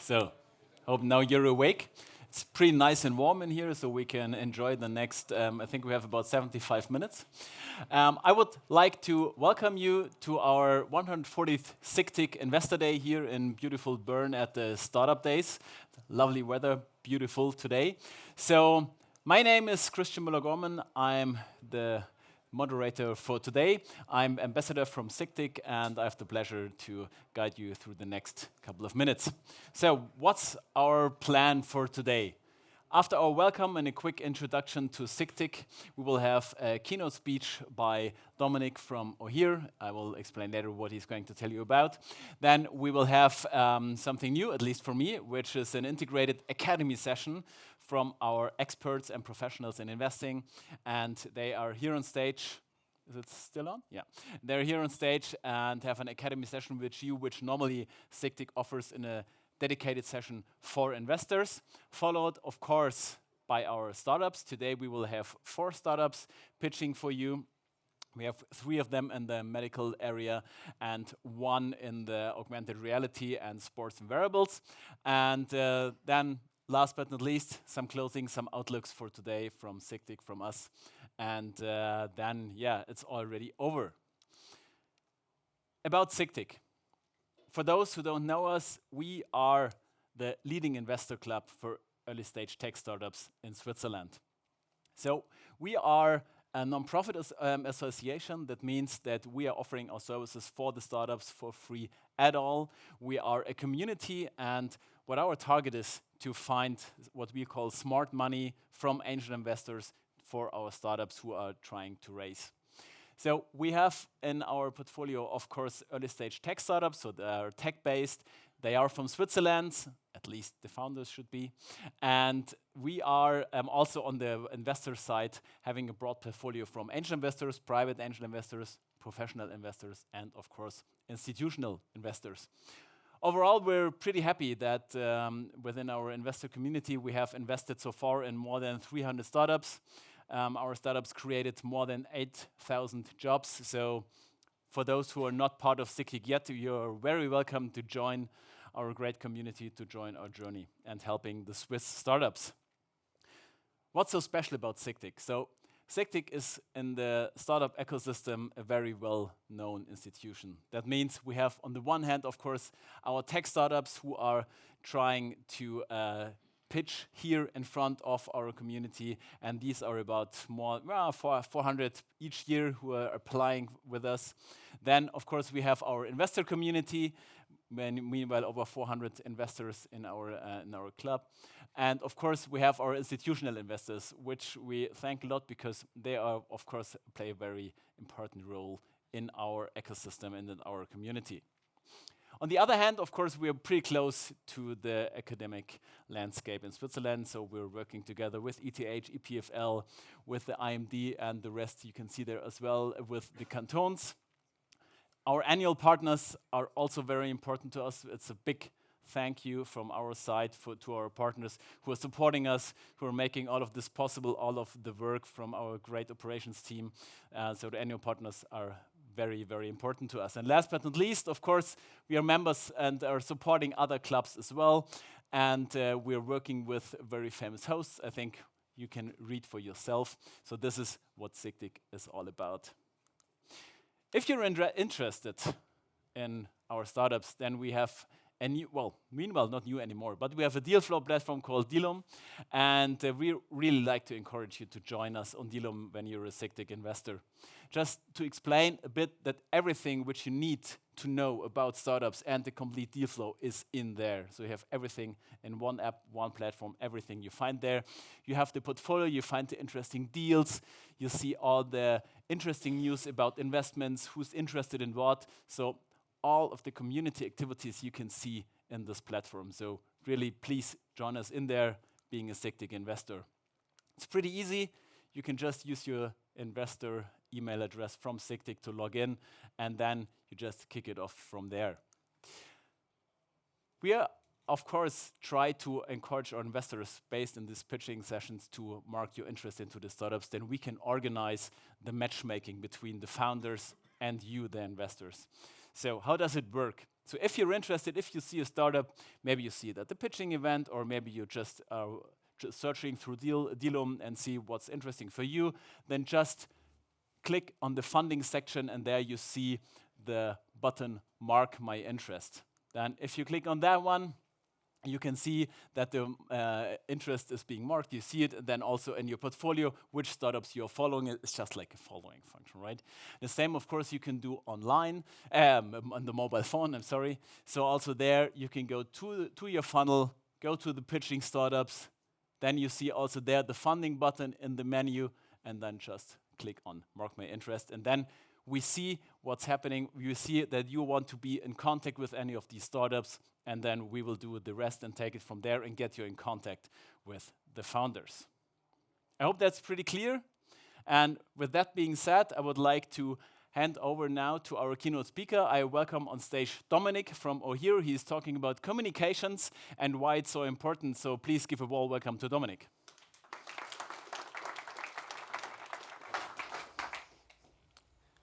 So, hope now you're awake. It's pretty nice and warm in here, so we can enjoy the next, I think we have about 75 minutes. I would like to welcome you to our 140th SICTIC Investor Day here in beautiful Bern at the Startup Days. Lovely weather, beautiful today. So, my name is Christian Müller-Gorman. I'm the moderator for today. I'm ambassador from SICTIC, and I have the pleasure to guide you through the next couple of minutes. So, what's our plan for today? After our welcome and a quick introduction to SICTIC, we will have a keynote speech by Dominic from OHIR. I will explain later what he's going to tell you about. Then we will have something new, at least for me, which is an integrated academy session from our experts and professionals in investing. And they are here on stage. Is it still on? Yeah. They're here on stage and have an academy session which normally SICTIC offers in a dedicated session for investors, followed, of course, by our startups. Today we will have 4 startups pitching for you. We have 3 of them in the medical area and 1 in the augmented reality and sports and wearables. And then, last but not least, some closing, some outlooks for today from SICTIC, from us. And then, yeah, it's already over. About SICTIC. For those who don't know us, we are the leading investor club for early stage tech startups in Switzerland. So we are a non-profit association. That means that we are offering our services for the startups for free at all. We are a community, and what our target is to find what we call smart money from angel investors for our startups who are trying to raise. So we have in our portfolio, of course, early stage tech startups, so they are tech-based. They are from Switzerland, at least the founders should be. And we are also on the investor side having a broad portfolio from angel investors, private angel investors, professional investors, and of course, institutional investors. Overall, we're pretty happy that within our investor community, we have invested so far in more than 300 startups. Our startups created more than 8,000 jobs. So for those who are not part of SICTIC yet, you're very welcome to join our great community, to join our journey and helping the Swiss startups. What's so special about SICTIC? So SICTIC is in the startup ecosystem a very well-known institution. That means we have on the one hand, of course, our tech startups who are trying to pitch here in front of our community, and these are about 400 each year who are applying with us. Then, of course, we have our investor community, meanwhile over 400 investors in our club. And of course, we have our institutional investors, which we thank a lot because they are, of course, play a very important role in our ecosystem and in our community. On the other hand, of course, we are pretty close to the academic landscape in Switzerland, so we're working together with ETH, EPFL, with the IMD, and the rest you can see there as well with the cantons. Our annual partners are also very important to us. It's a big thank you from our side to our partners who are supporting us, who are making all of this possible, all of the work from our great operations team. So the annual partners are very, very important to us. And last but not least, of course, we are members and are supporting other clubs as well. And we are working with very famous hosts. I think you can read for yourself. So this is what SICTIC is all about. If you're interested in our startups, then we have a new, well, meanwhile, not new anymore, but we have a deal flow platform called Dilum, and we really like to encourage you to join us on Dilum when you're a SICTIC investor. Just to explain a bit that everything which you need to know about startups and the complete deal flow is in there. So you have everything in one app, one platform, everything you find there. You have the portfolio, you find the interesting deals, you see all the interesting news about investments, who's interested in what. So all of the community activities you can see in this platform. So really, please join us in there, being a SICTIC investor. It's pretty easy. You can just use your investor email address from SICTIC to log in, and then you just kick it off from there. We are, of course, try to encourage our investors based in these pitching sessions to mark your interest into the startups. Then we can organize the matchmaking between the founders and you, the investors. So how does it work? So if you're interested, if you see a startup, maybe you see it at the pitching event, or maybe you just are searching through Dealum and see what's interesting for you, then just click on the funding section, and there you see the button Mark My Interest. Then if you click on that one, you can see that the interest is being marked. You see it then also in your portfolio, which startups you're following. It's just like a following function, right? The same, of course, you can do online, on the mobile phone, I'm sorry. So also there, you can go to your funnel, go to the pitching startups, then you see also there the funding button in the menu, and then just click on Mark My Interest. And then we see what's happening. You see that you want to be in contact with any of these startups, and then we will do the rest and take it from there and get you in contact with the founders. I hope that's pretty clear. And with that being said, I would like to hand over now to our keynote speaker. I welcome on stage Dominic from OHIR. He's talking about communications and why it's so important. So please give a warm welcome to Dominic.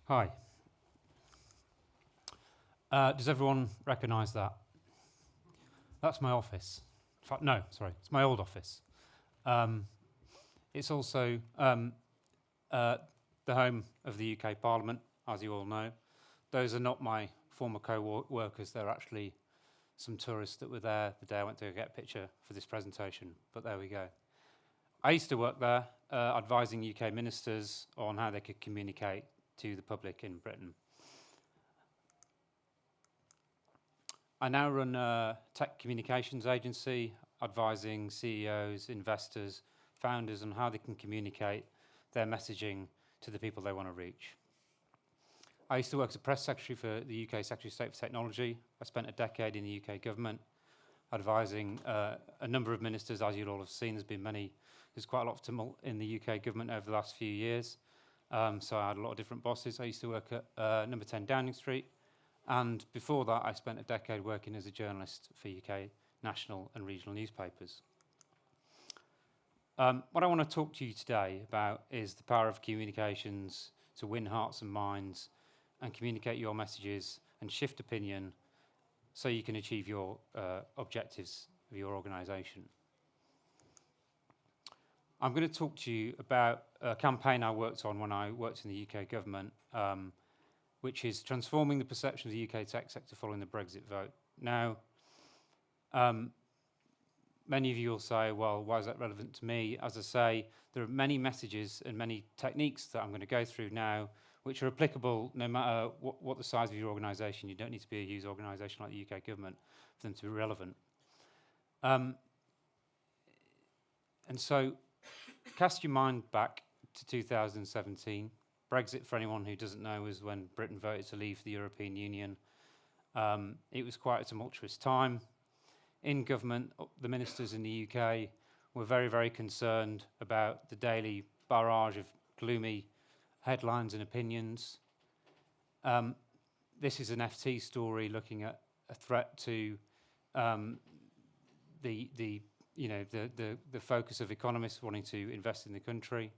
Hi. Does everyone recognise that? That's my office. In fact, no, sorry, it's my old office. It's also the home of the UK Parliament, as you all know. Those are not my former co-workers. They're actually some tourists that were there the day I went to get a picture for this presentation, but there we go. I used to work there, advising UK ministers on how they could communicate to the public in Britain. I now run a tech communications agency, advising CEOs, investors, founders on how they can communicate their messaging to the people they want to reach. I used to work as a press secretary for the UK Secretary of State for Technology. I spent a decade in the UK government advising a number of ministers. As you'll all have seen, there's quite a lot of tumult in the UK government over the last few years. So I had a lot of different bosses. I used to work at number 10 Downing Street. And before that, I spent a decade working as a journalist for UK national and regional newspapers. What I want to talk to you today about is the power of communications to win hearts and minds and communicate your messages and shift opinion so you can achieve your objectives of your organisation. I'm going to talk to you about a campaign I worked on when I worked in the UK government, which is transforming the perception of the UK tech sector following the Brexit vote. Now, many of you will say, well, why is that relevant to me? As I say, there are many messages and many techniques that I'm going to go through now which are applicable no matter what the size of your organisation. You don't need to be a huge organisation like the UK government for them to be relevant. And so, cast your mind back to 2017. Brexit, for anyone who doesn't know, was when Britain voted to leave the European Union. It was quite a tumultuous time. In government, the ministers in the UK were very, very concerned about the daily barrage of gloomy headlines and opinions. This is an FT story looking at a threat to the focus of economists wanting to invest in the country.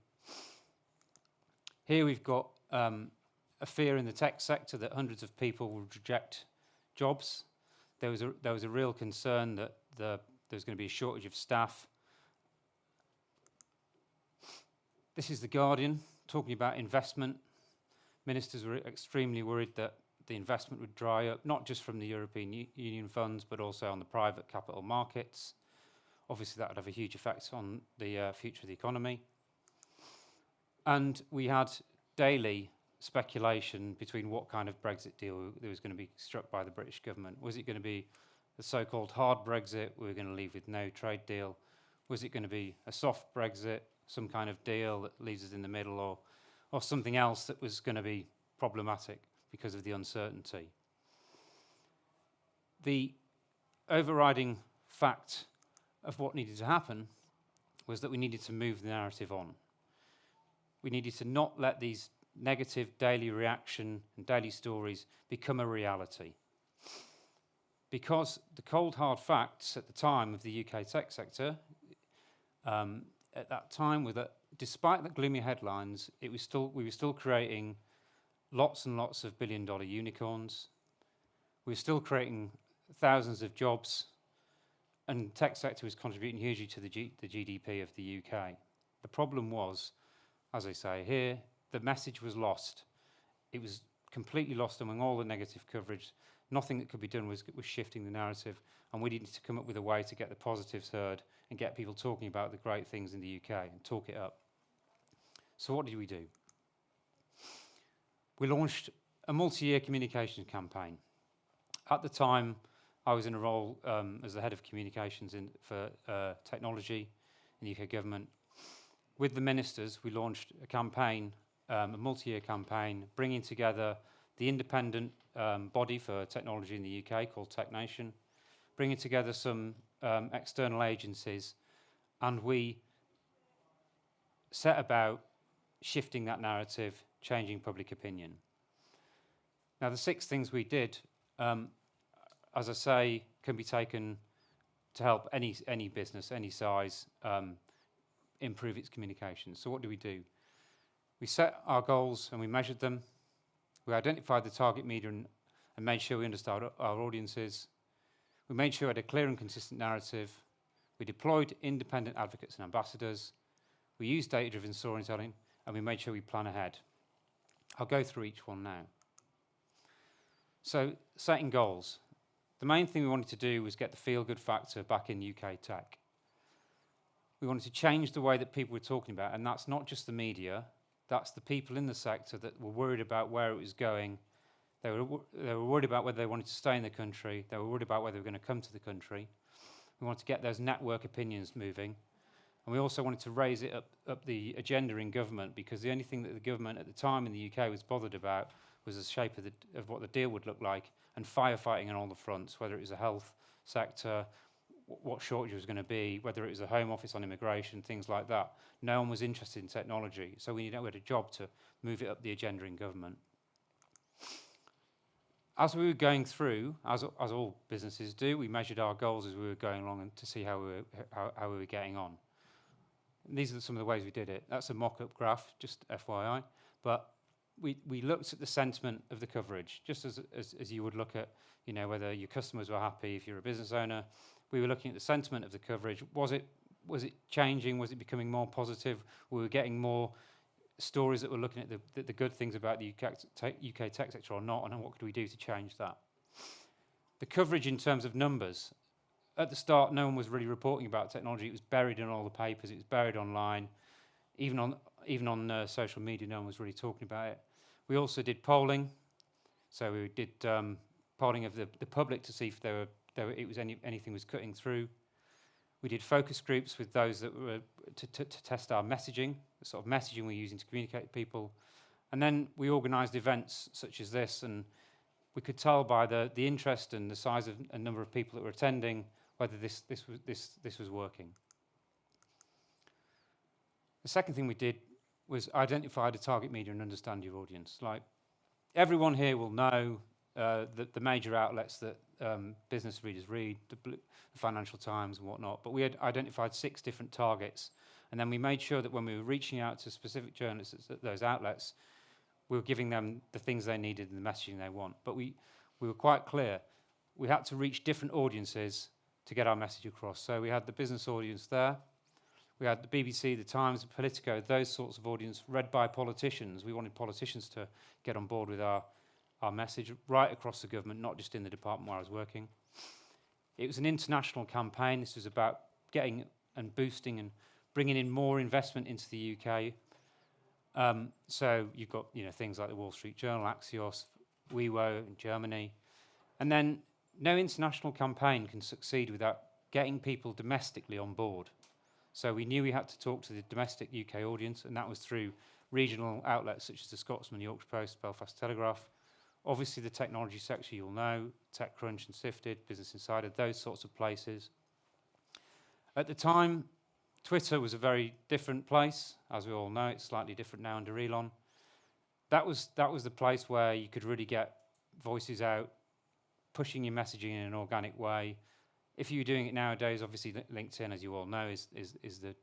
Here we've got a fear in the tech sector that hundreds of people will reject jobs. There was a real concern that there's going to be a shortage of staff. This is The Guardian talking about investment. Ministers were extremely worried that the investment would dry up, not just from the European Union funds, but also on the private capital markets. Obviously, that would have a huge effect on the future of the economy. And we had daily speculation between what kind of Brexit deal that was going to be struck by the British government. Was it going to be the so-called hard Brexit, we were going to leave with no trade deal? Was it going to be a soft Brexit, some kind of deal that leaves us in the middle, or something else that was going to be problematic because of the uncertainty? The overriding fact of what needed to happen was that we needed to move the narrative on. We needed to not let these negative daily reaction and daily stories become a reality. Because the cold hard facts at the time of the UK tech sector, at that time were that despite the gloomy headlines, we were still creating lots and lots of billion-dollar unicorns. We were still creating thousands of jobs, and the tech sector was contributing hugely to the GDP of the UK. The problem was, as I say here, the message was lost. It was completely lost among all the negative coverage. Nothing that could be done was shifting the narrative, and we needed to come up with a way to get the positives heard and get people talking about the great things in the UK and talk it up. So what did we do? We launched a multi-year communications campaign. At the time, I was in a role as the head of communications for technology in the UK government. With the ministers, we launched a campaign, a multi-year campaign, bringing together the independent body for technology in the UK called Tech Nation, bringing together some external agencies, and we set about shifting that narrative, changing public opinion. Now, the 6 things we did, as I say, can be taken to help any business, any size, improve its communication. So what do? We set our goals and we measured them. We identified the target media and made sure we understood our audiences. We made sure we had a clear and consistent narrative. We deployed independent advocates and ambassadors. We used data-driven storytelling, and we made sure we plan ahead. I'll go through each one now. So, setting goals. The main thing we wanted to do was get the feel-good factor back in UK tech. We wanted to change the way that people were talking about it, and that's not just the media, that's the people in the sector that were worried about where it was going. They were worried about whether they wanted to stay in the country. They were worried about whether they were going to come to the country. We wanted to get those network opinions moving. And we also wanted to raise it up the agenda in government, because the only thing that the government at the time in the UK was bothered about was the shape of what the deal would look like, and firefighting on all the fronts, whether it was the health sector, what shortage was going to be, whether it was the Home Office on immigration, things like that. No one was interested in technology, so we had a job to move it up the agenda in government. As we were going through, as all businesses do, we measured our goals as we were going along and to see how we were getting on. And these are some of the ways we did it. That's a mock-up graph, just FYI. But we looked at the sentiment of the coverage, just as you would look at, whether your customers were happy if you're a business owner. We were looking at the sentiment of the coverage. Was it changing? Was it becoming more positive? We were getting more stories that were looking at the good things about the UK tech sector or not, and what could we do to change that? The coverage in terms of numbers. At the start, no one was really reporting about technology. It was buried in all the papers. It was buried online. Even on social media, no one was really talking about it. We also did polling. So we did polling of the public to see if anything was cutting through. We did focus groups with those that were to test our messaging, the sort of messaging we're using to communicate with people. And then we organised events such as this, and we could tell by the interest and the size of a number of people that were attending whether this was working. The second thing we did was identify the target media and understand your audience. Like, everyone here will know the major outlets that business readers read, the Financial Times and whatnot, but we had identified 6 different targets, and then we made sure that when we were reaching out to specific journalists at those outlets, we were giving them the things they needed and the messaging they want. But we were quite clear. We had to reach different audiences to get our message across. So we had the business audience there. We had the BBC, the Times, the Politico, those sorts of audience read by politicians. We wanted politicians to get on board with our message right across the government, not just in the department where I was working. It was an international campaign. This was about getting and boosting and bringing in more investment into the UK. So you've got things like the Wall Street Journal, Axios, WeWo in Germany. And then no international campaign can succeed without getting people domestically on board. So we knew we had to talk to the domestic UK audience, and that was through regional outlets such as the Scotsman, Yorkshire Post, Belfast Telegraph. Obviously the technology sector you'll know, TechCrunch and Sifted, Business Insider, those sorts of places. At the time, Twitter was a very different place. As we all know, it's slightly different now under Elon. That was the place where you could really get voices out, pushing your messaging in an organic way. If you're doing it nowadays, obviously LinkedIn, as you all know, is the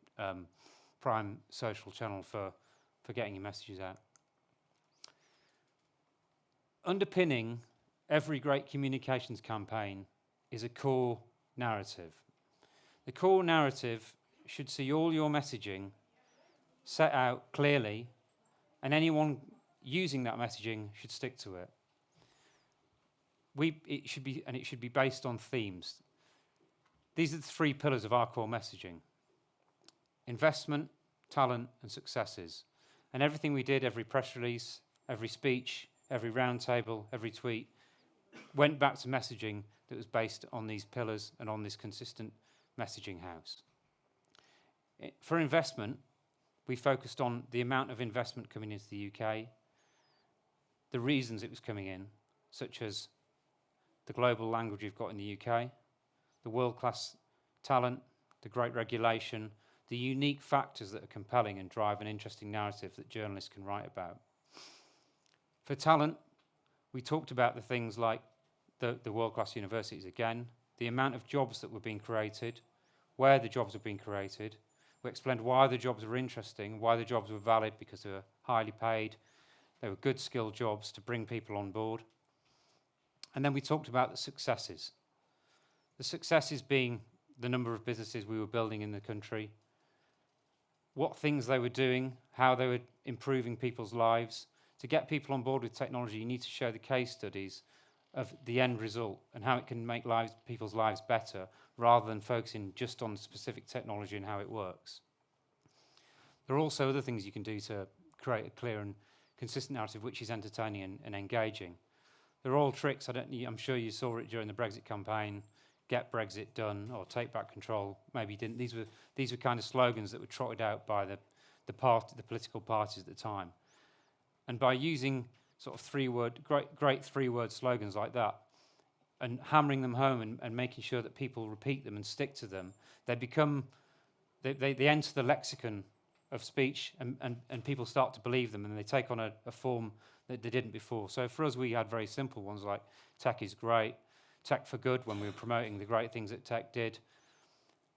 prime social channel for getting your messages out. Underpinning every great communications campaign is a core narrative. The core narrative should see all your messaging set out clearly, and anyone using that messaging should stick to it. It should be based on themes. These are the 3 pillars of our core messaging: investment, talent, and successes. And everything we did, every press release, every speech, every roundtable, every tweet, went back to messaging that was based on these pillars and on this consistent messaging house. For investment, we focused on the amount of investment coming into the UK, the reasons it was coming in, such as the global language we've got in the UK, the world-class talent, the great regulation, the unique factors that are compelling and drive an interesting narrative that journalists can write about. For talent, we talked about the things like the world-class universities again, the amount of jobs that were being created, where the jobs were being created. We explained why the jobs were interesting, why the jobs were valid, because they were highly paid, they were good skilled jobs to bring people on board. And then we talked about the successes. The successes being the number of businesses we were building in the country, what things they were doing, how they were improving people's lives. To get people on board with technology, you need to show the case studies of the end result and how it can make people's lives better, rather than focusing just on specific technology and how it works. There are also other things you can do to create a clear and consistent narrative which is entertaining and engaging. They're all tricks. I'm sure you saw it during the Brexit campaign. Get Brexit done, or take back control. Maybe you didn't. These were kind of slogans that were trotted out by the political parties at the time. And by using sort of great three-word slogans like that, and hammering them home and making sure that people repeat them and stick to them, they enter the lexicon of speech, and people start to believe them, and they take on a form that they didn't before. So for us, we had very simple ones like tech is great, tech for good, when we were promoting the great things that tech did.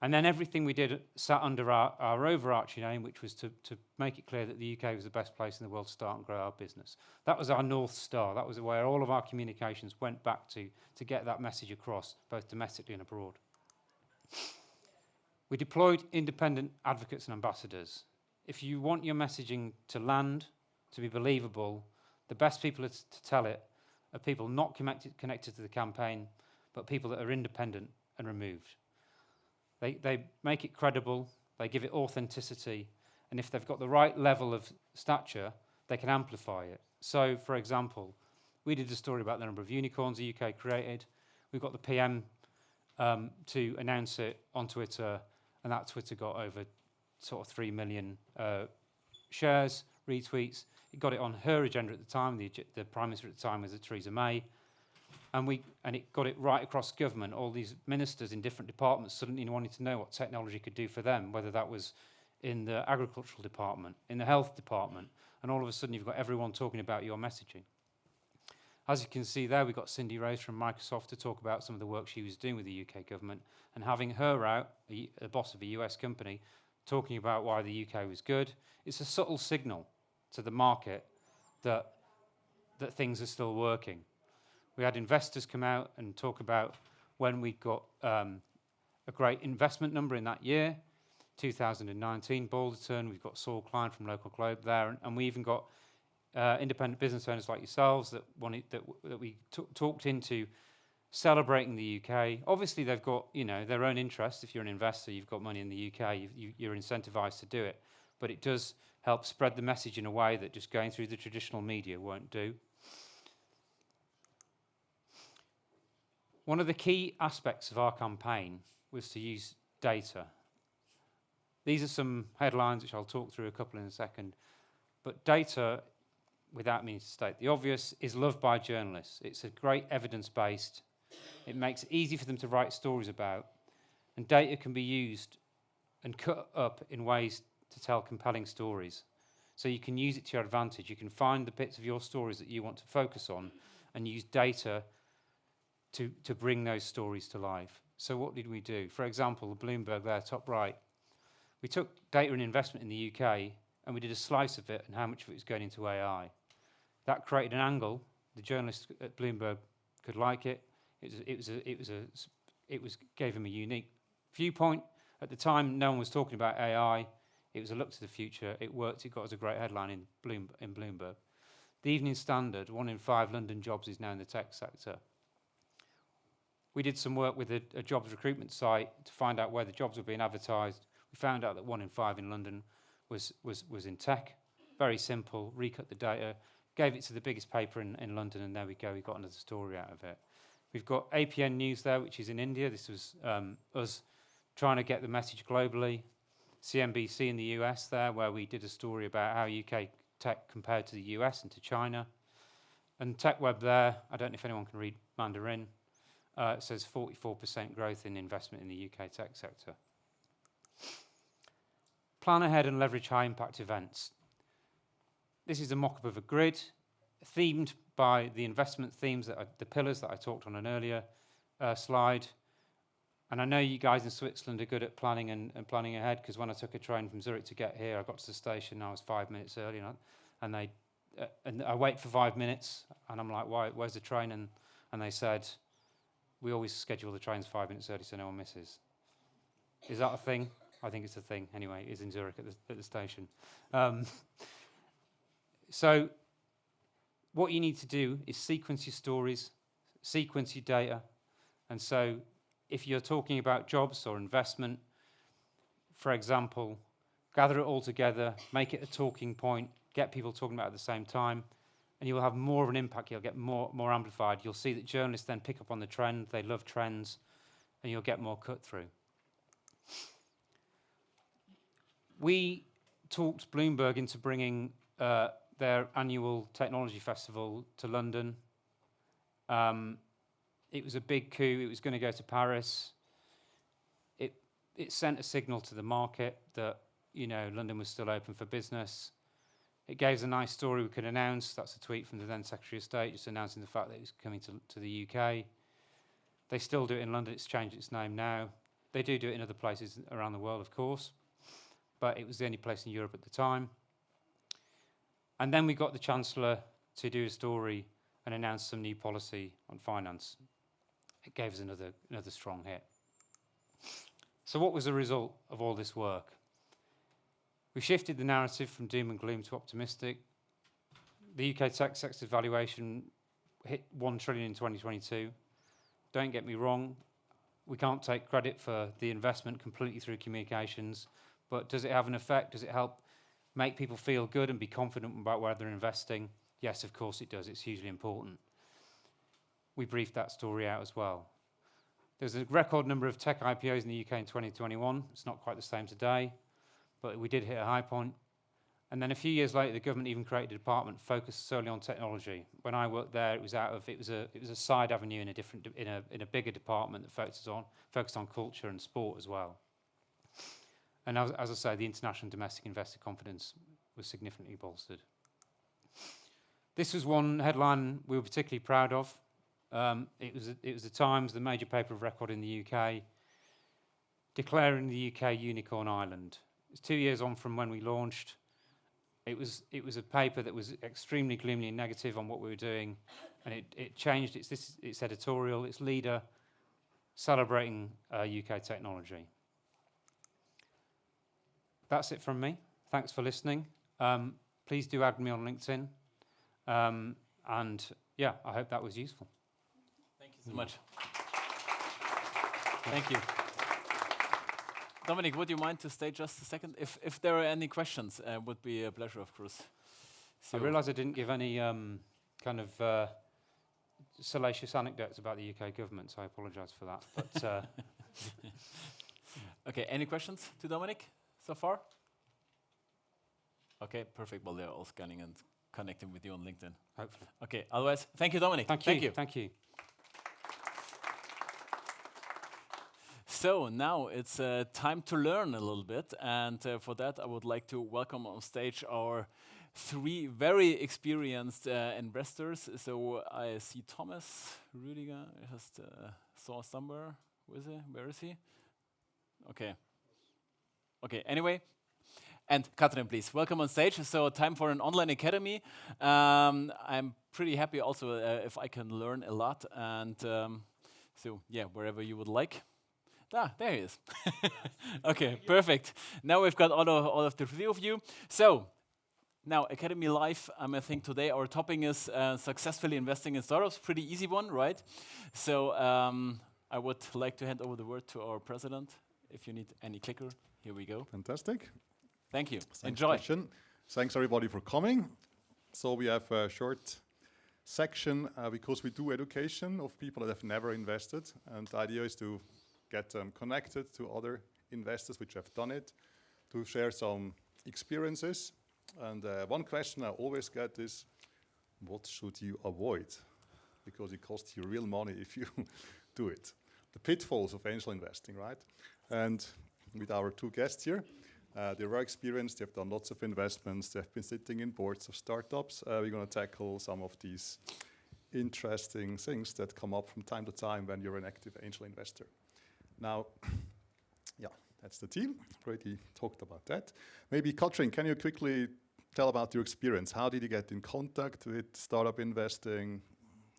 And then everything we did sat under our overarching aim, which was to make it clear that the UK was the best place in the world to start and grow our business. That was our North Star. That was where all of our communications went back to get that message across, both domestically and abroad. We deployed independent advocates and ambassadors. If you want your messaging to land, to be believable, the best people to tell it are people not connected to the campaign, but people that are independent and removed. They make it credible, they give it authenticity, and if they've got the right level of stature, they can amplify it. So, for example, we did a story about the number of unicorns the UK created. We got the PM to announce it on Twitter, and that Twitter got over sort of 3 million shares, retweets. It got it on her agenda at the time. The Prime Minister at the time was Theresa May. And it got it right across government. All these ministers in different departments suddenly wanted to know what technology could do for them, whether that was in the agricultural department, in the health department, and all of a sudden you've got everyone talking about your messaging. As you can see there, we got Cindy Rose from Microsoft to talk about some of the work she was doing with the UK government, and having her out, the boss of a US company, talking about why the UK was good. It's a subtle signal to the market that things are still working. We had investors come out and talk about when we got a great investment number in that year, 2019, Balderton. We've got Saul Klein from Local Globe there, and we even got independent business owners like yourselves that we talked into celebrating the UK. Obviously, they've got their own interests. If you're an investor, you've got money in the UK, you're incentivized to do it. But it does help spread the message in a way that just going through the traditional media won't do. One of the key aspects of our campaign was to use data. These are some headlines, which I'll talk through a couple in a second. But data, without meaning to state the obvious, is loved by journalists. It's a great evidence-based. It makes it easy for them to write stories about. And data can be used and cut up in ways to tell compelling stories. So you can use it to your advantage. You can find the bits of your stories that you want to focus on and use data to bring those stories to life. So what did we do? For example, Bloomberg there, top right. We took data and investment in the UK and we did a slice of it and how much of it was going into AI. That created an angle. The journalists at Bloomberg could like it. Gave him a unique viewpoint. At the time, no one was talking about AI. It was a look to the future. It worked. It got us a great headline in Bloomberg. The Evening Standard, 1 in 5 London jobs is now in the tech sector. We did some work with a jobs recruitment site to find out where the jobs were being advertised. We found out that 1 in 5 in London was in tech. Very simple, recut the data, gave it to the biggest paper in London, and there we go, we got another story out of it. We've got APN News there, which is in India. This was us trying to get the message globally. CNBC in the US there, where we did a story about how UK tech compared to the US and to China. And TechWeb there, I don't know if anyone can read Mandarin, it says 44% growth in investment in the UK tech sector. Plan ahead and leverage high impact events. This is a mock-up of a grid, themed by the investment themes, the pillars that I talked on an earlier slide. And I know you guys in Switzerland are good at planning and planning ahead, because when I took a train from Zurich to get here, I got to the station, I was 5 minutes early, and I wait for 5 minutes, and I'm like, why? Where's the train? And they said, we always schedule the trains 5 minutes early so no one misses. Is that a thing? I think it's a thing. Anyway, it's in Zurich at the station. So what you need to do is sequence your stories, sequence your data. And so if you're talking about jobs or investment, for example, gather it all together, make it a talking point, get people talking about it at the same time, and you'll have more of an impact. You'll get more amplified. You'll see that journalists then pick up on the trend. They love trends, and you'll get more cut through. We talked Bloomberg into bringing their annual technology festival to London. It was a big coup. It was going to go to Paris. It sent a signal to the market that, London was still open for business. It gave us a nice story we could announce. That's a tweet from the then Secretary of State, just announcing the fact that it was coming to the UK. They still do it in London. It's changed its name now. They do it in other places around the world, of course, but it was the only place in Europe at the time. And then we got the Chancellor to do a story and announce some new policy on finance. It gave us another strong hit. So what was the result of all this work? We shifted the narrative from doom and gloom to optimistic. The UK tech sector's valuation hit 1 trillion in 2022. Don't get me wrong, we can't take credit for the investment completely through communications, but does it have an effect? Does it help make people feel good and be confident about where they're investing? Yes, of course it does. It's hugely important. We briefed that story out as well. There's a record number of tech IPOs in the UK in 2021. It's not quite the same today, but we did hit a high point. And then a few years later, the government even created a department focused solely on technology. When I worked there, it was a side avenue in a bigger department that focused on culture and sport as well. And as I say, the international and domestic investor confidence was significantly bolstered. This was one headline we were particularly proud of. It was the Times, the major paper of record in the UK, declaring the UK unicorn island. It's 2 years on from when we launched. It was a paper that was extremely gloomy and negative on what we were doing, and it changed its editorial, its leader, celebrating UK technology. That's it from me. Thanks for listening. Please do add me on LinkedIn. And yeah, I hope that was useful. Thank you so much. Thank you. Dominic, would you mind to stay just a second? If there are any questions, would be a pleasure, of course. So I realise I didn't give any salacious anecdotes about the UK government, so I apologise for that. But okay, any questions to Dominic so far? Okay, perfect. Well, they're all scanning and connecting with you on LinkedIn. Hopefully. Okay, otherwise, thank you, Dominic. Thank you. So now it's time to learn a little bit, and for that I would like to welcome on stage our 3 very experienced investors. So I see Thomas, Ruediger, I just saw somewhere. Where is he? Okay, anyway. And Kathrin, please, welcome on stage. So time for an online academy. I'm pretty happy also if I can learn a lot. And so, yeah, wherever you would like. Ah, there he is. Okay, perfect. Now we've got all of the three of you. So now Academy Live, I think today our topic is successfully investing in startups. Pretty easy one, right? So I would like to hand over the word to our president. If you need any clicker, here we go. Fantastic. Thank you. Thanks, Enjoy. Christian. Thanks everybody for coming. So we have a short section because we do education of people that have never invested, and the idea is to get them connected to other investors which have done it, to share some experiences. And one question I always get is, what should you avoid? Because it costs you real money if you do it. The pitfalls of angel investing, right? And with our two guests here, they're very experienced, they've done lots of investments, they've been sitting in boards of startups. We're going to tackle some of these interesting things that come up from time to time when you're an active angel investor. Now, yeah, that's the team. Already talked about that. Maybe Kathrin, can you quickly tell about your experience? How did you get in contact with startup investing?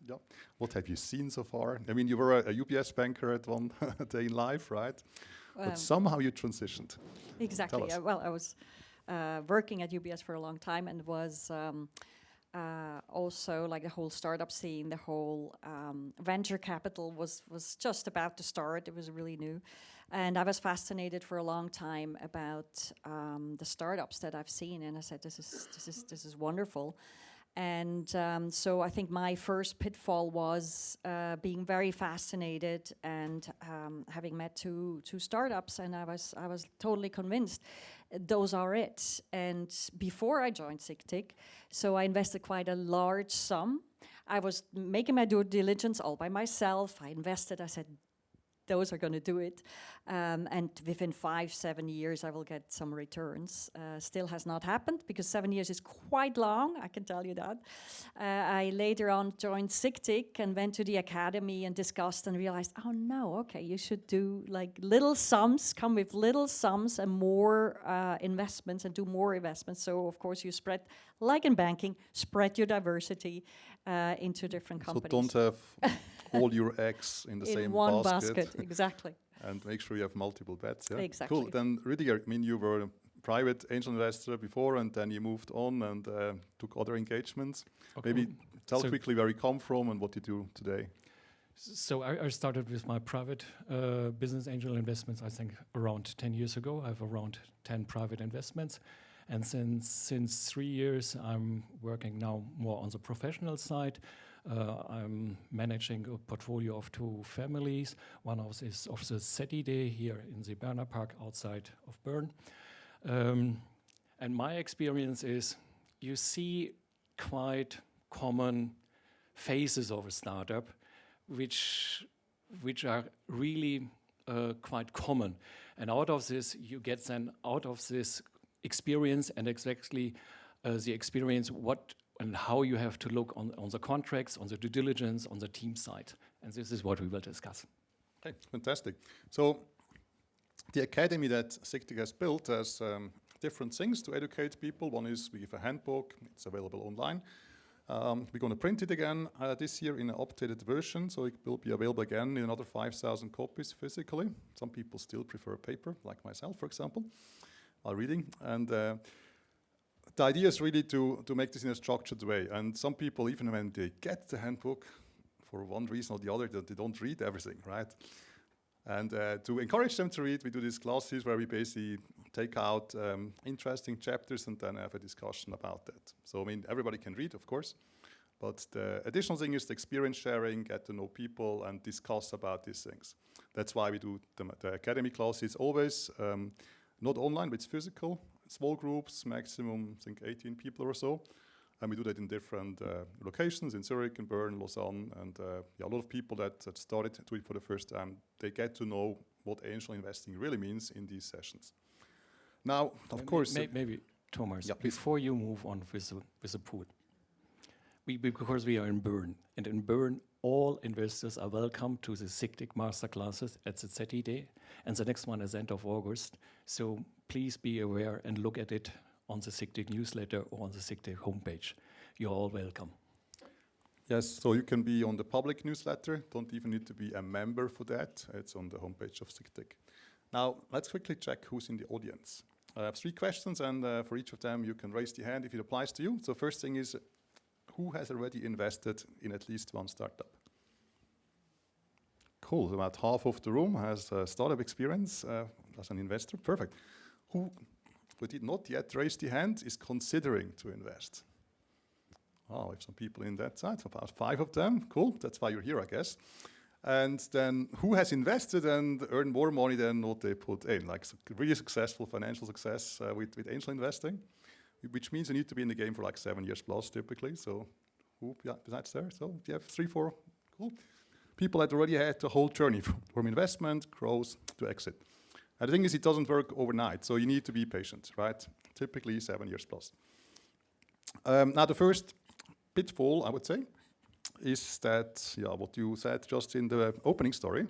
Yeah. What have you seen so far? I mean, you were a UBS banker at one day in life, right? But somehow you transitioned. Exactly. Well, I was working at UBS for a long time and was also like the whole startup scene, the whole venture capital was just about to start. It was really new. And I was fascinated for a long time about the startups that I've seen. And I said, this is wonderful. And so I think my first pitfall was being very fascinated and having met two startups, and I was totally convinced those are it. And before I joined SICTIC, so I invested quite a large sum. I was making my due diligence all by myself. I invested, I said, those are going to do it. And within 5-7 years, I will get some returns. Still has not happened because 7 years is quite long, I can tell you that. I later on joined SICTIC and went to the academy and discussed and realized, oh no, okay, you should do like little sums, come with little sums and more investments and do more investments. So of course you spread, like in banking, spread your diversity into different companies. So don't have all your eggs in the same one basket. Exactly. And make sure you have multiple bets. Yeah? Exactly. Cool. Then Ruediger, I mean, you were a private angel investor before, and then you moved on and took other engagements. Okay. Maybe tell quickly where you come from and what you do today. So I started with my private business angel investments, I think around 10 years ago. I have around 10 private investments. And since 3 years, I'm working now more on the professional side. I'm managing a portfolio of 2 families. One of is of the SETI here in the Berne Park outside of Bern. And my experience is you see quite common phases of a startup, which are really quite common. And out of this, you get then out of this experience and exactly the experience what and how you have to look on the contracts, on the due diligence, on the team side. And this is what we will discuss. Okay, fantastic. So the academy that SICTIC has built has different things to educate people. One is we give a handbook. It's available online. We're going to print it again this year in an updated version, so it will be available again in another 5,000 copies physically. Some people still prefer paper, like myself, for example, while reading. And the idea is really to make this in a structured way. And some people, even when they get the handbook, for one reason or the other, they don't read everything, right? And to encourage them to read, we do these classes where we basically take out interesting chapters and then have a discussion about that. So, I mean, everybody can read, of course. But the additional thing is the experience sharing, get to know people, and discuss about these things. That's why we do the academy classes always, not online, but it's physical. Small groups, maximum, I think, 18 people or so. And we do that in different locations, in Zurich, in Bern, Lausanne. And a lot of people that started to do it for the first time, they get to know what angel investing really means in these sessions. Now, of course... Maybe, Thomas, before you move on with the pool, because we are in Bern. And in Bern, all investors are welcome to the SICTIC masterclasses at the ZED, and the next one is end of August. So please be aware and look at it on the SICTIC newsletter or on the SICTIC homepage. You're all welcome. Yes, so you can be on the public newsletter. Don't even need to be a member for that. It's on the homepage of SICTIC. Now, let's quickly check who's in the audience. I have 3 questions, and for each of them, you can raise your hand if it applies to you. So first thing is, who has already invested in at least one startup? Cool, so about half of the room has startup experience as an investor. Perfect. Who did not yet raise the hand is considering to invest? Oh, we have some people in that side, about 5 of them. Cool, that's why you're here, I guess. And then who has invested and earned more money than what they put in? Like really successful financial success with angel investing, which means you need to be in the game for like 7 years plus typically. So who, yeah, besides there? So you have 3, 4, cool. People that already had the whole journey from investment, growth to exit. And the thing is, it doesn't work overnight, so you need to be patient, right? Typically 7 years plus. Now the first pitfall, I would say, is that, yeah, what you said just in the opening story.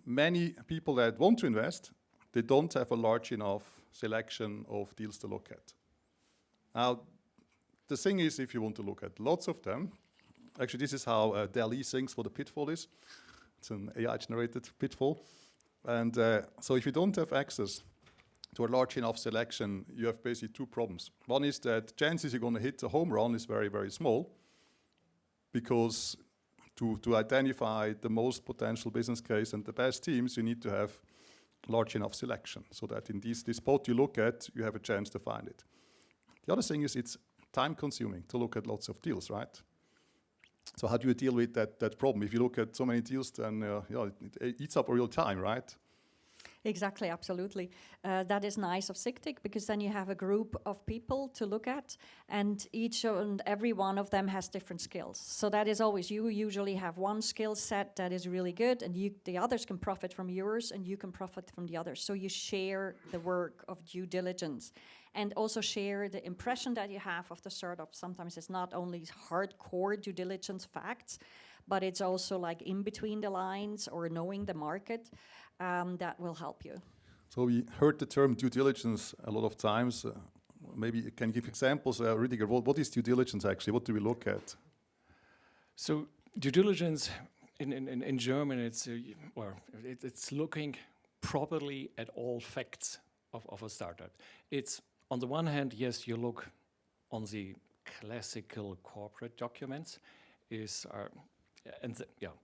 Many people that want to invest, they don't have a large enough selection of deals to look at. Now, the thing is, if you want to look at lots of them, actually this is how Dali thinks what a pitfall is. It's an AI-generated pitfall. And so if you don't have access to a large enough selection, you have basically 2 problems. One is that chances you're going to hit a home run is very, very small, because to identify the most potential business case and the best teams, you need to have large enough selection, so that in this spot you look at, you have a chance to find it. The other thing is it's time consuming to look at lots of deals, right? So how do you deal with that problem? If you look at so many deals, then it eats up real time, right? Exactly, absolutely. That is nice of SICTIC, because then you have a group of people to look at, and each and every one of them has different skills. So that is always, you usually have one skill set that is really good, and the others can profit from yours, and you can profit from the others. So you share the work of due diligence, and also share the impression that you have of the startup. Sometimes it's not only hardcore due diligence facts, but it's also like in between the lines or knowing the market. That will help you. So we heard the term due diligence a lot of times. Maybe you can give examples. Ruediger, what is due diligence actually? What do we look at? So due diligence in German, it's looking properly at all facts of a startup. It's on the one hand, yes, you look on the classical corporate documents,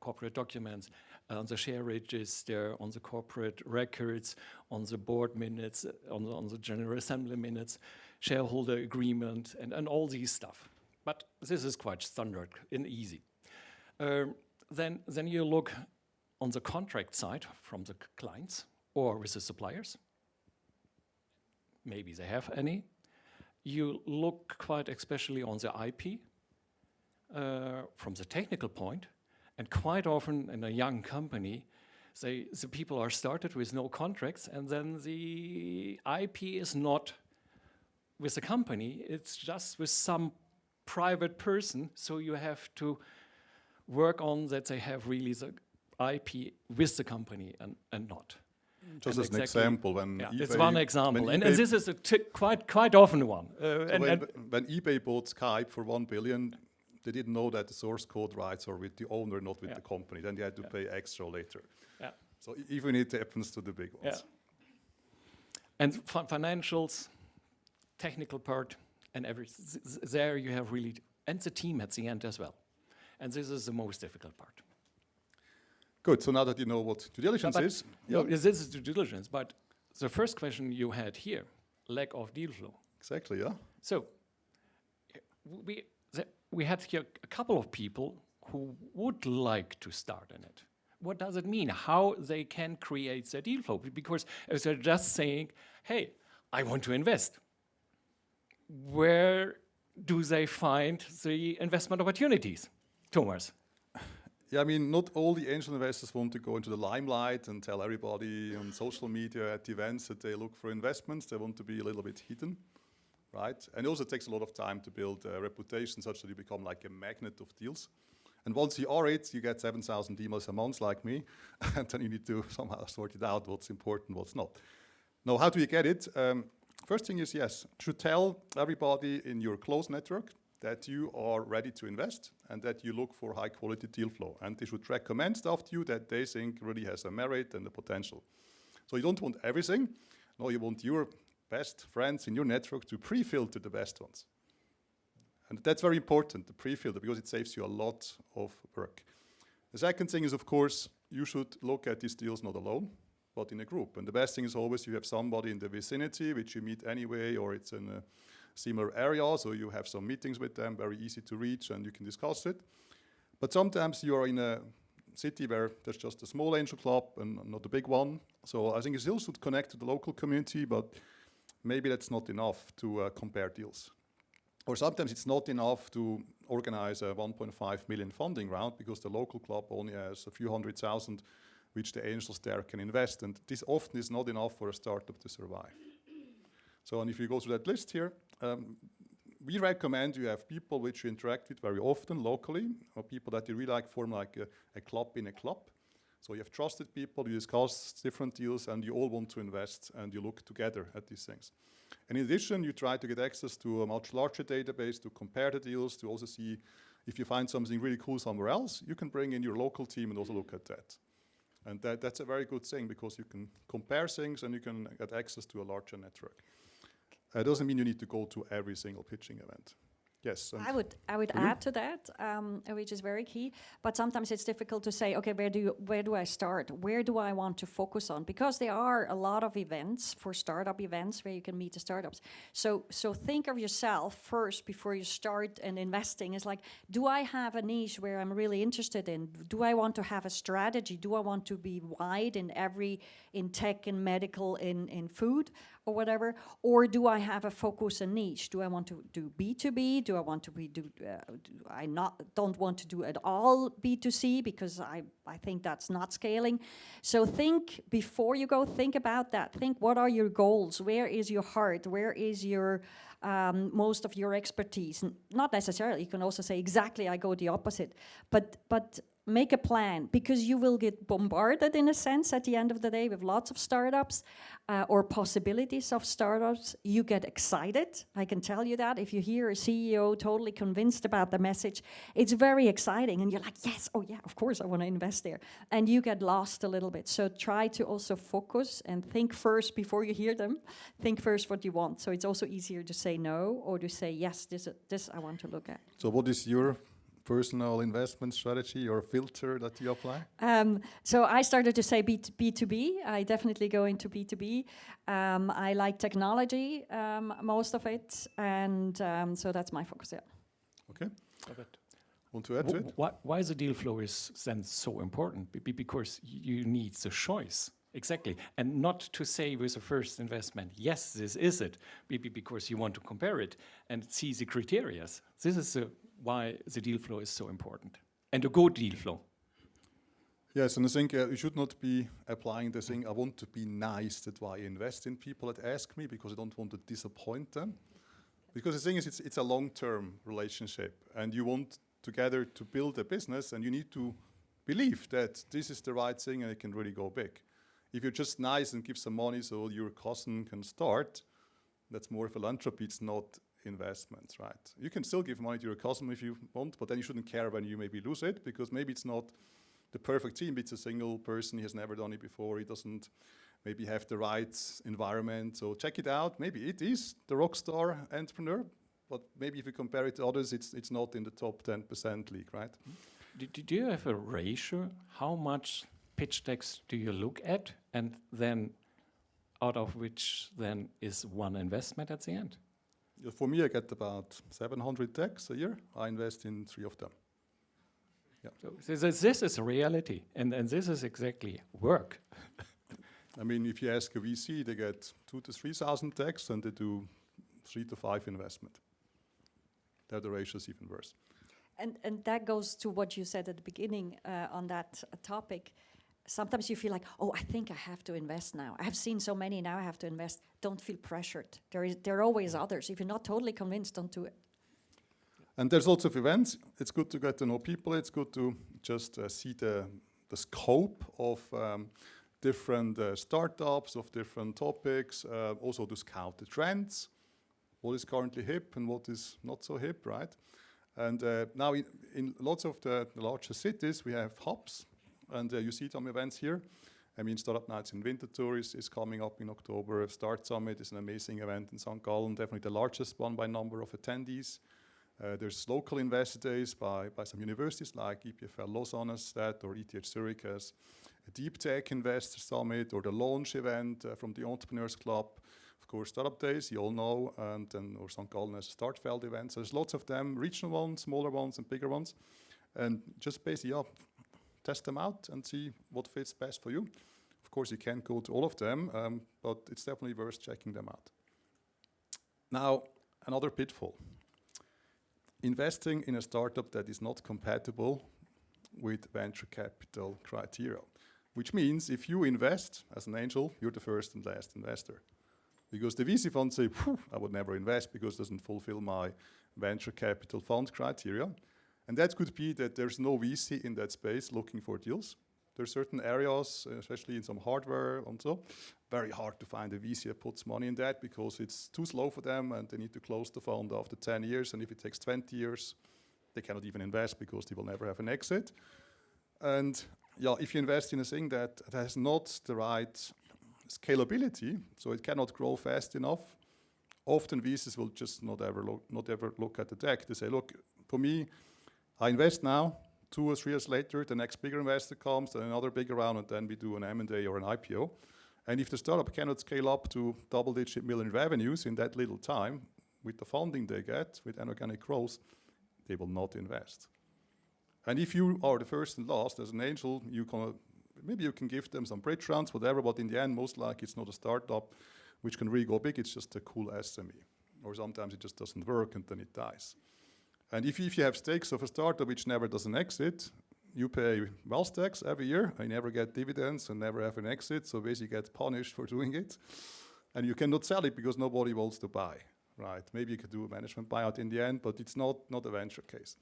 corporate documents, on the share register, on the corporate records, on the board minutes, on the General Assembly minutes, shareholder agreement, and all these stuff. But this is quite standard and easy. Then you look on the contract side from the clients or with the suppliers. Maybe they have any. You look quite especially on the IP from the technical point. And quite often in a young company, the people are started with no contracts, and then the IP is not with the company, it's just with some private person. So you have to work on that they have really the IP with the company and not. Just as an example, when eBay, it's one example, and this is quite often one. When eBay bought Skype for $1 billion, they didn't know that the source code rights are with the owner, not with the company. Then they had to pay extra later. Yeah. So even it happens to the big ones. Yeah. And financials, technical part, and everything. There you have really, and the team at the end as well. And this is the most difficult part. Good. So now that you know what due diligence is. No, this is due diligence. But the first question you had here, lack of deal flow. Exactly, yeah. So we had here a couple of people who would like to start in it. What does it mean? How they can create their deal flow? Because if they're just saying, hey, I want to invest, where do they find the investment opportunities, Thomas? Yeah, I mean, not all the angel investors want to go into the limelight and tell everybody on social media at events that they look for investments. They want to be a little bit hidden. Right? And it also takes a lot of time to build a reputation such that you become like a magnet of deals. And once you are it, you get 7,000 emails a month like me, and then you need to somehow sort it out, what's important, what's not. Now, how do you get it? First thing is, yes, to tell everybody in your close network that you are ready to invest and that you look for high quality deal flow. And they should recommend stuff to you that they think really has a merit and a potential. So you don't want everything. No, you want your best friends in your network to pre-filter the best ones. And that's very important, the pre-filter, because it saves you a lot of work. The second thing is, of course, you should look at these deals not alone, but in a group. And the best thing is always you have somebody in the vicinity which you meet anyway, or it's in a similar area, so you have some meetings with them, very easy to reach, and you can discuss it. But sometimes you are in a city where there's just a small angel club and not a big one. So I think you still should connect to the local community, but maybe that's not enough to compare deals. Or sometimes it's not enough to organize a 1.5 million funding round because the local club only has a few 100,000 which the angels there can invest. And this often is not enough for a startup to survive. So, and if you go through that list here, we recommend you have people which you interact with very often locally, or people that you really like form like a club in a club. So you have trusted people, you discuss different deals, and you all want to invest, and you look together at these things. And in addition, you try to get access to a much larger database to compare the deals, to also see if you find something really cool somewhere else, you can bring in your local team and also look at that. And that's a very good thing because you can compare things and you can get access to a larger network. It doesn't mean you need to go to every single pitching event. Yes. I would add to that, which is very key. But sometimes it's difficult to say, okay, where do I start? Where do I want to focus on? Because there are a lot of events for startup events where you can meet the startups. So think of yourself first before you start and investing. It's like, do I have a niche where I'm really interested in? Do I want to have a strategy? Do I want to be wide in tech and medical, in food or whatever? Or do I have a focus and niche? Do I want to do B2B? Do I want to don't want to do at all B2C because I think that's not scaling. So think before you go, think about that. Think what are your goals? Where is your heart? Where is your most of your expertise? Not necessarily, you can also say exactly I go the opposite, but make a plan, because you will get bombarded in a sense at the end of the day with lots of startups or possibilities of startups. You get excited, I can tell you that. If you hear a CEO totally convinced about the message, it's very exciting and you're like, yes, oh yeah, of course I want to invest there. And you get lost a little bit. So try to also focus and think first before you hear them. Think first what you want. So it's also easier to say no or to say, yes, this I want to look at. So what is your personal investment strategy or filter that you apply? So I started to say B2B. I definitely go into B2B. I like technology, most of it, and so that's my focus, yeah. Okay. Want to add to it? Why the deal flow is then so important? Because you need the choice. Exactly. And not to say with the first investment, yes, this is it, because you want to compare it and see the criteria. This is why the deal flow is so important. And a good deal flow. Yes, and I think you should not be applying the thing, I want to be nice, that's why I invest in people that ask me, because I don't want to disappoint them. Because the thing is, it's a long-term relationship, and you want together to build a business, and you need to believe that this is the right thing and it can really go big. If you're just nice and give some money so your cousin can start, that's more philanthropy, it's not investments, right? You can still give money to your cousin if you want, but then you shouldn't care when you maybe lose it, because maybe it's not the perfect team. It's a single person, he has never done it before, he doesn't maybe have the right environment. So check it out. Maybe it is the rock star entrepreneur, but maybe if you compare it to others, it's not in the top 10% league, right? Do you have a ratio? How much pitch decks do you look at, and then out of which then is one investment at the end? For me, I get about 700 decks a year. I invest in 3 of them. Yeah. So this is a reality, and this is exactly work. I mean, if you ask a VC, they get 2,000 to 3,000 decks, and they do 3 to 5 investment. There the ratio is even worse. And that goes to what you said at the beginning on that topic. Sometimes you feel like, oh, I think I have to invest now. I have seen so many, now I have to invest. Don't feel pressured. There are always others. If you're not totally convinced, don't do it. And there's lots of events. It's good to get to know people. It's good to just see the scope of different startups, of different topics, also to scout the trends, what is currently hip and what is not so hip, right? And now in lots of the larger cities, we have hubs, and you see some events here. I mean, Startup Nights in Winterthur is coming up in October. Start Summit is an amazing event in St. Gallen, definitely the largest one by number of attendees. There's local investor days by some universities like EPFL Lausanne has that, or ETH Zurich has a Deep Tech Investor Summit, or the launch event from the Entrepreneurs Club. Of course, Startup Days, you all know, and then or St. Gallen has a Startfeld event. So there's lots of them, regional ones, smaller ones, and bigger ones. And just basically, test them out and see what fits best for you. Of course, you can't go to all of them, but it's definitely worth checking them out. Now, another pitfall. Investing in a startup that is not compatible with venture capital criteria, which means if you invest as an angel, you're the first and last investor. Because the VC funds say, I would never invest because it doesn't fulfill my venture capital fund criteria. And that could be that there's no VC in that space looking for deals. There are certain areas, especially in some hardware and so, very hard to find a VC that puts money in that because it's too slow for them and they need to close the fund after 10 years. And if it takes 20 years, they cannot even invest because they will never have an exit. And yeah, if you invest in a thing that has not the right scalability, so it cannot grow fast enough, often VCs will just not ever look at the deck. They say, look, for me, I invest now, 2 or 3 years later, the next bigger investor comes, then another bigger round, and then we do an M&A or an IPO. And if the startup cannot scale up to double-digit million revenues in that little time, with the funding they get, with inorganic growth, they will not invest. And if you are the first and last as an angel, maybe you can give them some bridge rounds, whatever, but in the end, most likely it's not a startup which can really go big, it's just a cool SME. Or sometimes it just doesn't work and then it dies. And if you have stakes of a startup which never does an exit, you pay wealth tax every year, and you never get dividends and never have an exit, so basically you get punished for doing it. And you cannot sell it because nobody wants to buy, right? Maybe you could do a management buyout in the end, but it's not a venture case.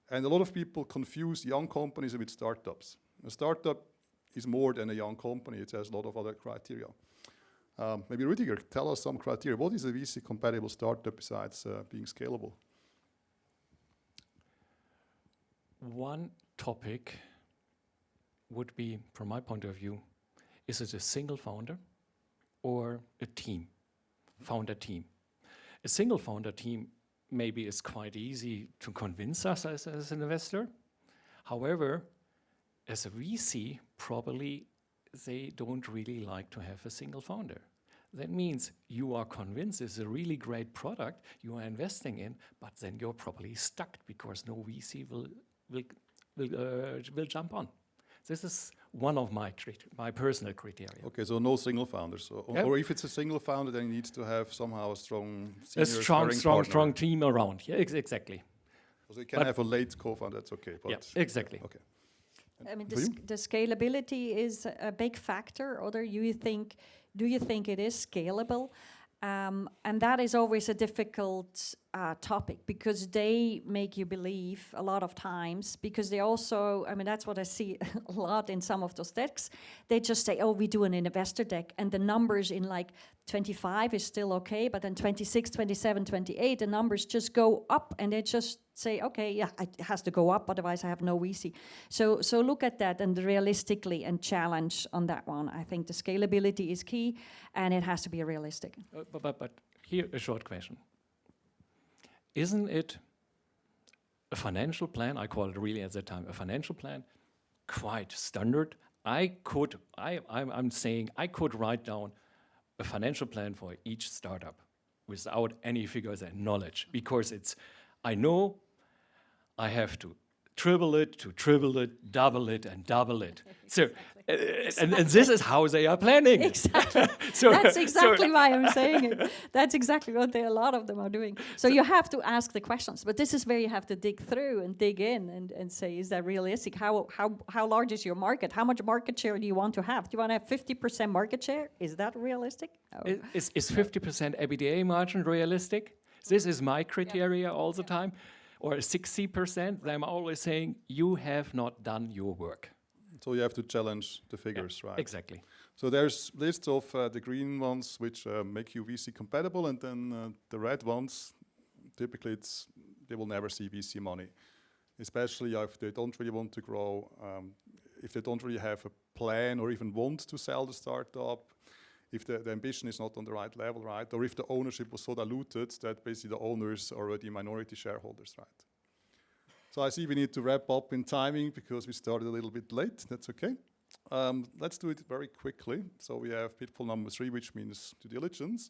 And a lot of people confuse young companies with startups. A startup is more than a young company, it has a lot of other criteria. Maybe Ruediger, tell us some criteria. What is a VC-compatible startup besides being scalable? One topic would be, from my point of view, is it a single founder or a team, founder team? A single founder team maybe is quite easy to convince us as an investor. However, as a VC, probably they don't really like to have a single founder. That means you are convinced it's a really great product you are investing in, but then you're probably stuck because no VC will jump on. This is one of my personal criteria. Okay, so no single founders. Or if it's a single founder, then it needs to have somehow a strong senior strong team around. Yeah, exactly. So you can have a late co-founder, that's okay. But yeah, exactly. Okay. I mean, the scalability is a big factor. Or do you think it is scalable? And that is always a difficult topic because they make you believe a lot of times because they also, I mean, that's what I see a lot in some of those decks. They just say, oh, we do an investor deck and the numbers in like 25 is still okay, but then 26, 27, 28, the numbers just go up and they just say, okay, yeah, it has to go up, otherwise I have no VC. So look at that and realistically and challenge on that one. I think the scalability is key and it has to be realistic. But here a short question. Isn't it a financial plan, I call it really at that time, a financial plan, quite standard? I'm saying I could write down a financial plan for each startup without any figures and knowledge because I know I have to triple it, double it, and double it. So, and this is how they are planning. Exactly. That's exactly why I'm saying it. That's exactly what a lot of them are doing. So you have to ask the questions, but this is where you have to dig through and dig in and say, is that realistic? How large is your market? How much market share do you want to have? Do you want to have 50% market share? Is that realistic? Oh. Is 50% EBITDA margin realistic? This is my criteria all the time. or 60%, I'm always saying, you have not done your work. So you have to challenge the figures, right? Exactly. So there's lists of the green ones which make you VC compatible, and then the red ones, typically they will never see VC money, especially if they don't really want to grow, if they don't really have a plan or even want to sell the startup, if the ambition is not on the right level, right? Or if the ownership was so diluted that basically the owners are already minority shareholders, right? So I see we need to wrap up in timing because we started a little bit late. That's okay. Let's do it very quickly. So we have pitfall number 3, which means due diligence.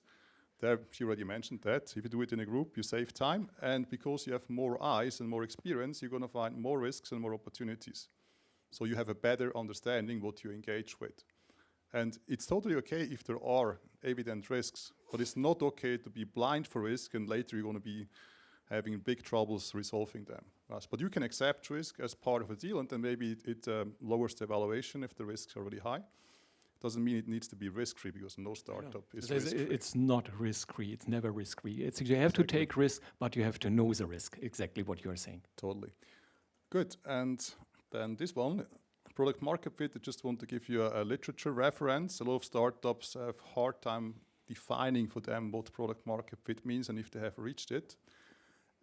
There, she already mentioned that. If you do it in a group, you save time. And because you have more eyes and more experience, you're going to find more risks and more opportunities. So you have a better understanding what you engage with. And it's totally okay if there are evident risks, but it's not okay to be blind for risk and later you're going to be having big troubles resolving them. Yes, but you can accept risk as part of a deal, and then maybe it lowers the valuation if the risks are really high. Doesn't mean it needs to be risk-free, because no startup is risk-free. It's not risk-free. It's never risk-free. You have to take risk, but you have to know the risk. Exactly what you're saying. Totally. Good. And then this one, product market fit. I just want to give you a literature reference. A lot of startups have a hard time defining for them what product market fit means and if they have reached it.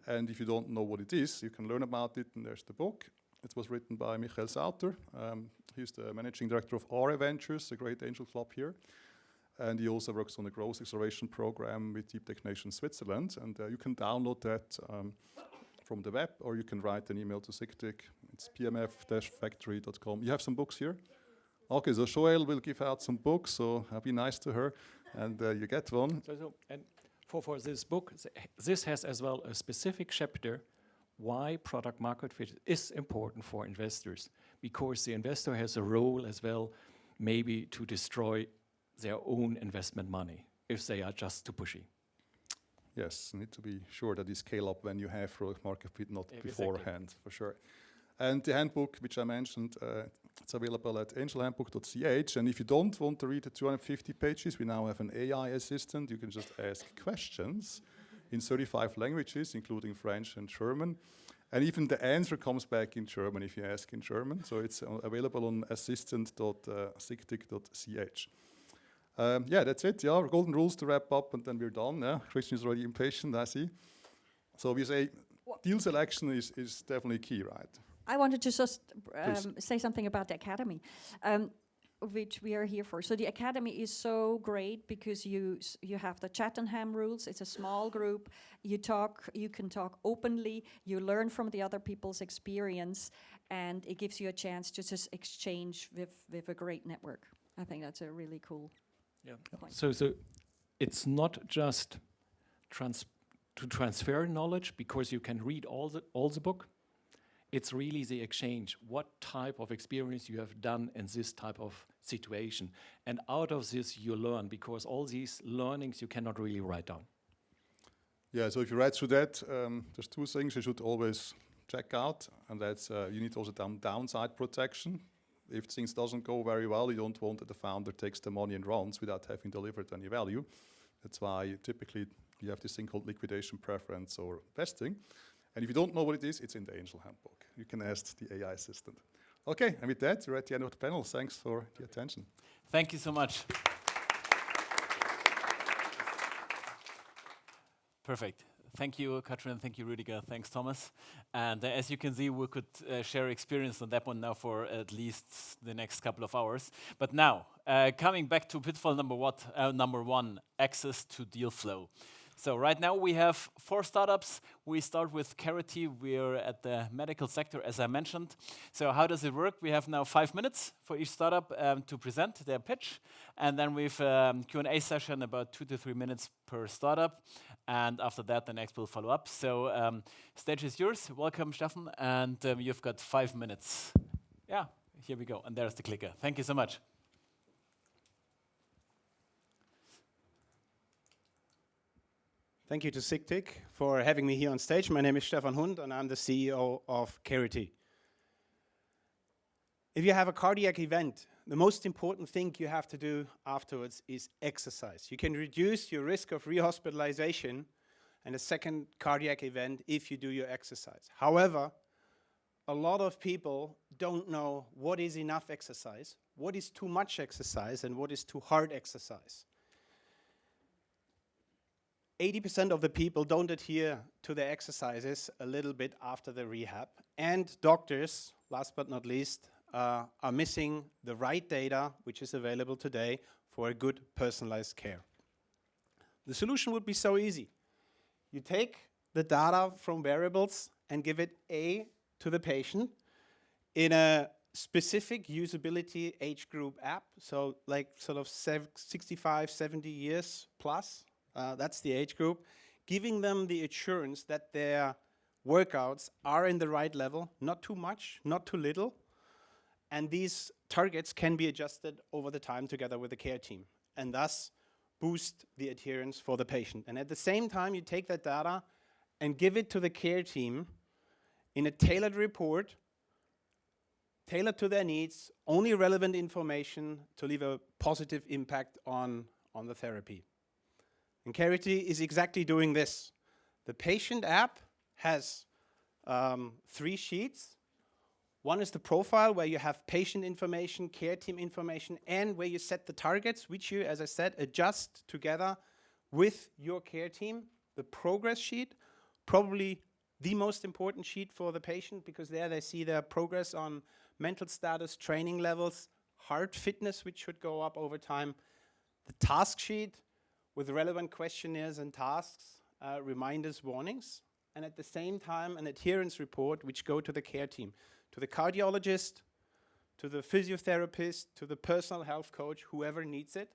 And if you don't know what it is, you can learn about it, and there's the book. It was written by Michael Sauter. He's the managing director of RA Ventures, a great angel club here. And he also works on a growth acceleration program with Deep Tech Nation Switzerland. And you can download that from the web, or you can write an email to SICTIC. It's pmf-factory.com. You have some books here? Okay, so Joelle will give out some books, so I'll be nice to her, and you get one. And for this book, this has as well a specific chapter why product market fit is important for investors, because the investor has a role as well, maybe to destroy their own investment money if they are just too pushy. Yes, need to be sure that you scale up when you have product market fit, not Exactly. beforehand, for sure. And the handbook, which I mentioned, it's available at angelhandbook.ch. And if you don't want to read the 250 pages, we now have an AI assistant. You can just ask questions in 35 languages, including French and German. And even the answer comes back in German if you ask in German. So it's available on assistant.sictic.ch. Yeah, that's it. Yeah, golden rules to wrap up, and then we're done. Yeah? Christian is already impatient, I see. So we say deal selection is definitely key, right? I wanted to just say something about the academy, which we are here for. So the academy is so great because you have the Chattanham rules. It's a small group. You can talk openly. You learn from the other people's experience, and it gives you a chance to just exchange with a great network. I think that's a really cool point. So it's not just to transfer knowledge because you can read all the book. It's really the exchange. What type of experience you have done in this type of situation. And out of this you learn, because all these learnings you cannot really write down. Yeah, so if you read through that, there's 2 things you should always check out. And that's you need also downside protection. If things doesn't go very well, you don't want that the founder takes the money and runs without having delivered any value. That's why typically you have this thing called liquidation preference or vesting. And if you don't know what it is, it's in the Angel Handbook. You can ask the AI assistant. Okay, and with that, we're at the end of the panel. Thanks for the attention. Thank you so much. Perfect. Thank you, Kathrin. Thank you, Ruediger. Thanks, Thomas. And as you can see, we could share experience on that one now for at least the next couple of hours. But now, coming back to pitfall number 1, access to deal flow. So right now we have 4 startups. We start with Carity. We're at the medical sector, as I mentioned. So how does it work? We have now 5 minutes for each startup to present their pitch. And then we have a Q&A session, about 2 to 3 minutes per startup. And after that, the next will follow up. So stage is yours. Welcome, Stefan. And you've got 5 minutes. Yeah, here we go. And there's the clicker. Thank you so much. Thank you to SICTIC for having me here on stage. My name is Stefan Hund, and I'm the CEO of Carity. If you have a cardiac event, the most important thing you have to do afterwards is exercise. You can reduce your risk of rehospitalization, and a second cardiac event if you do your exercise. However, a lot of people don't know what is enough exercise, what is too much exercise, and what is too hard exercise. 80% of the people don't adhere to their exercises a little bit after the rehab. And doctors, last but not least, are missing the right data, which is available today for a good personalized care. The solution would be so easy. You take the data from wearables and give it to the patient in a specific usability age group app, so like sort of 65, 70 years plus, that's the age group, giving them the assurance that their workouts are in the right level, not too much, not too little, and these targets can be adjusted over the time together with the care team, and thus boost the adherence for the patient. And at the same time, you take that data and give it to the care team in a tailored report, tailored to their needs, only relevant information to leave a positive impact on the therapy. And Carity is exactly doing this. The patient app has 3 sheets. One is the profile, where you have patient information, care team information, and where you set the targets, which you, as I said, adjust together with your care team. The progress sheet, probably the most important sheet for the patient, because there they see their progress on mental status, training levels, heart fitness, which should go up over time. The task sheet with relevant questionnaires and tasks, reminders, warnings, and at the same time an adherence report which go to the care team, to the cardiologist, to the physiotherapist, to the personal health coach, whoever needs it.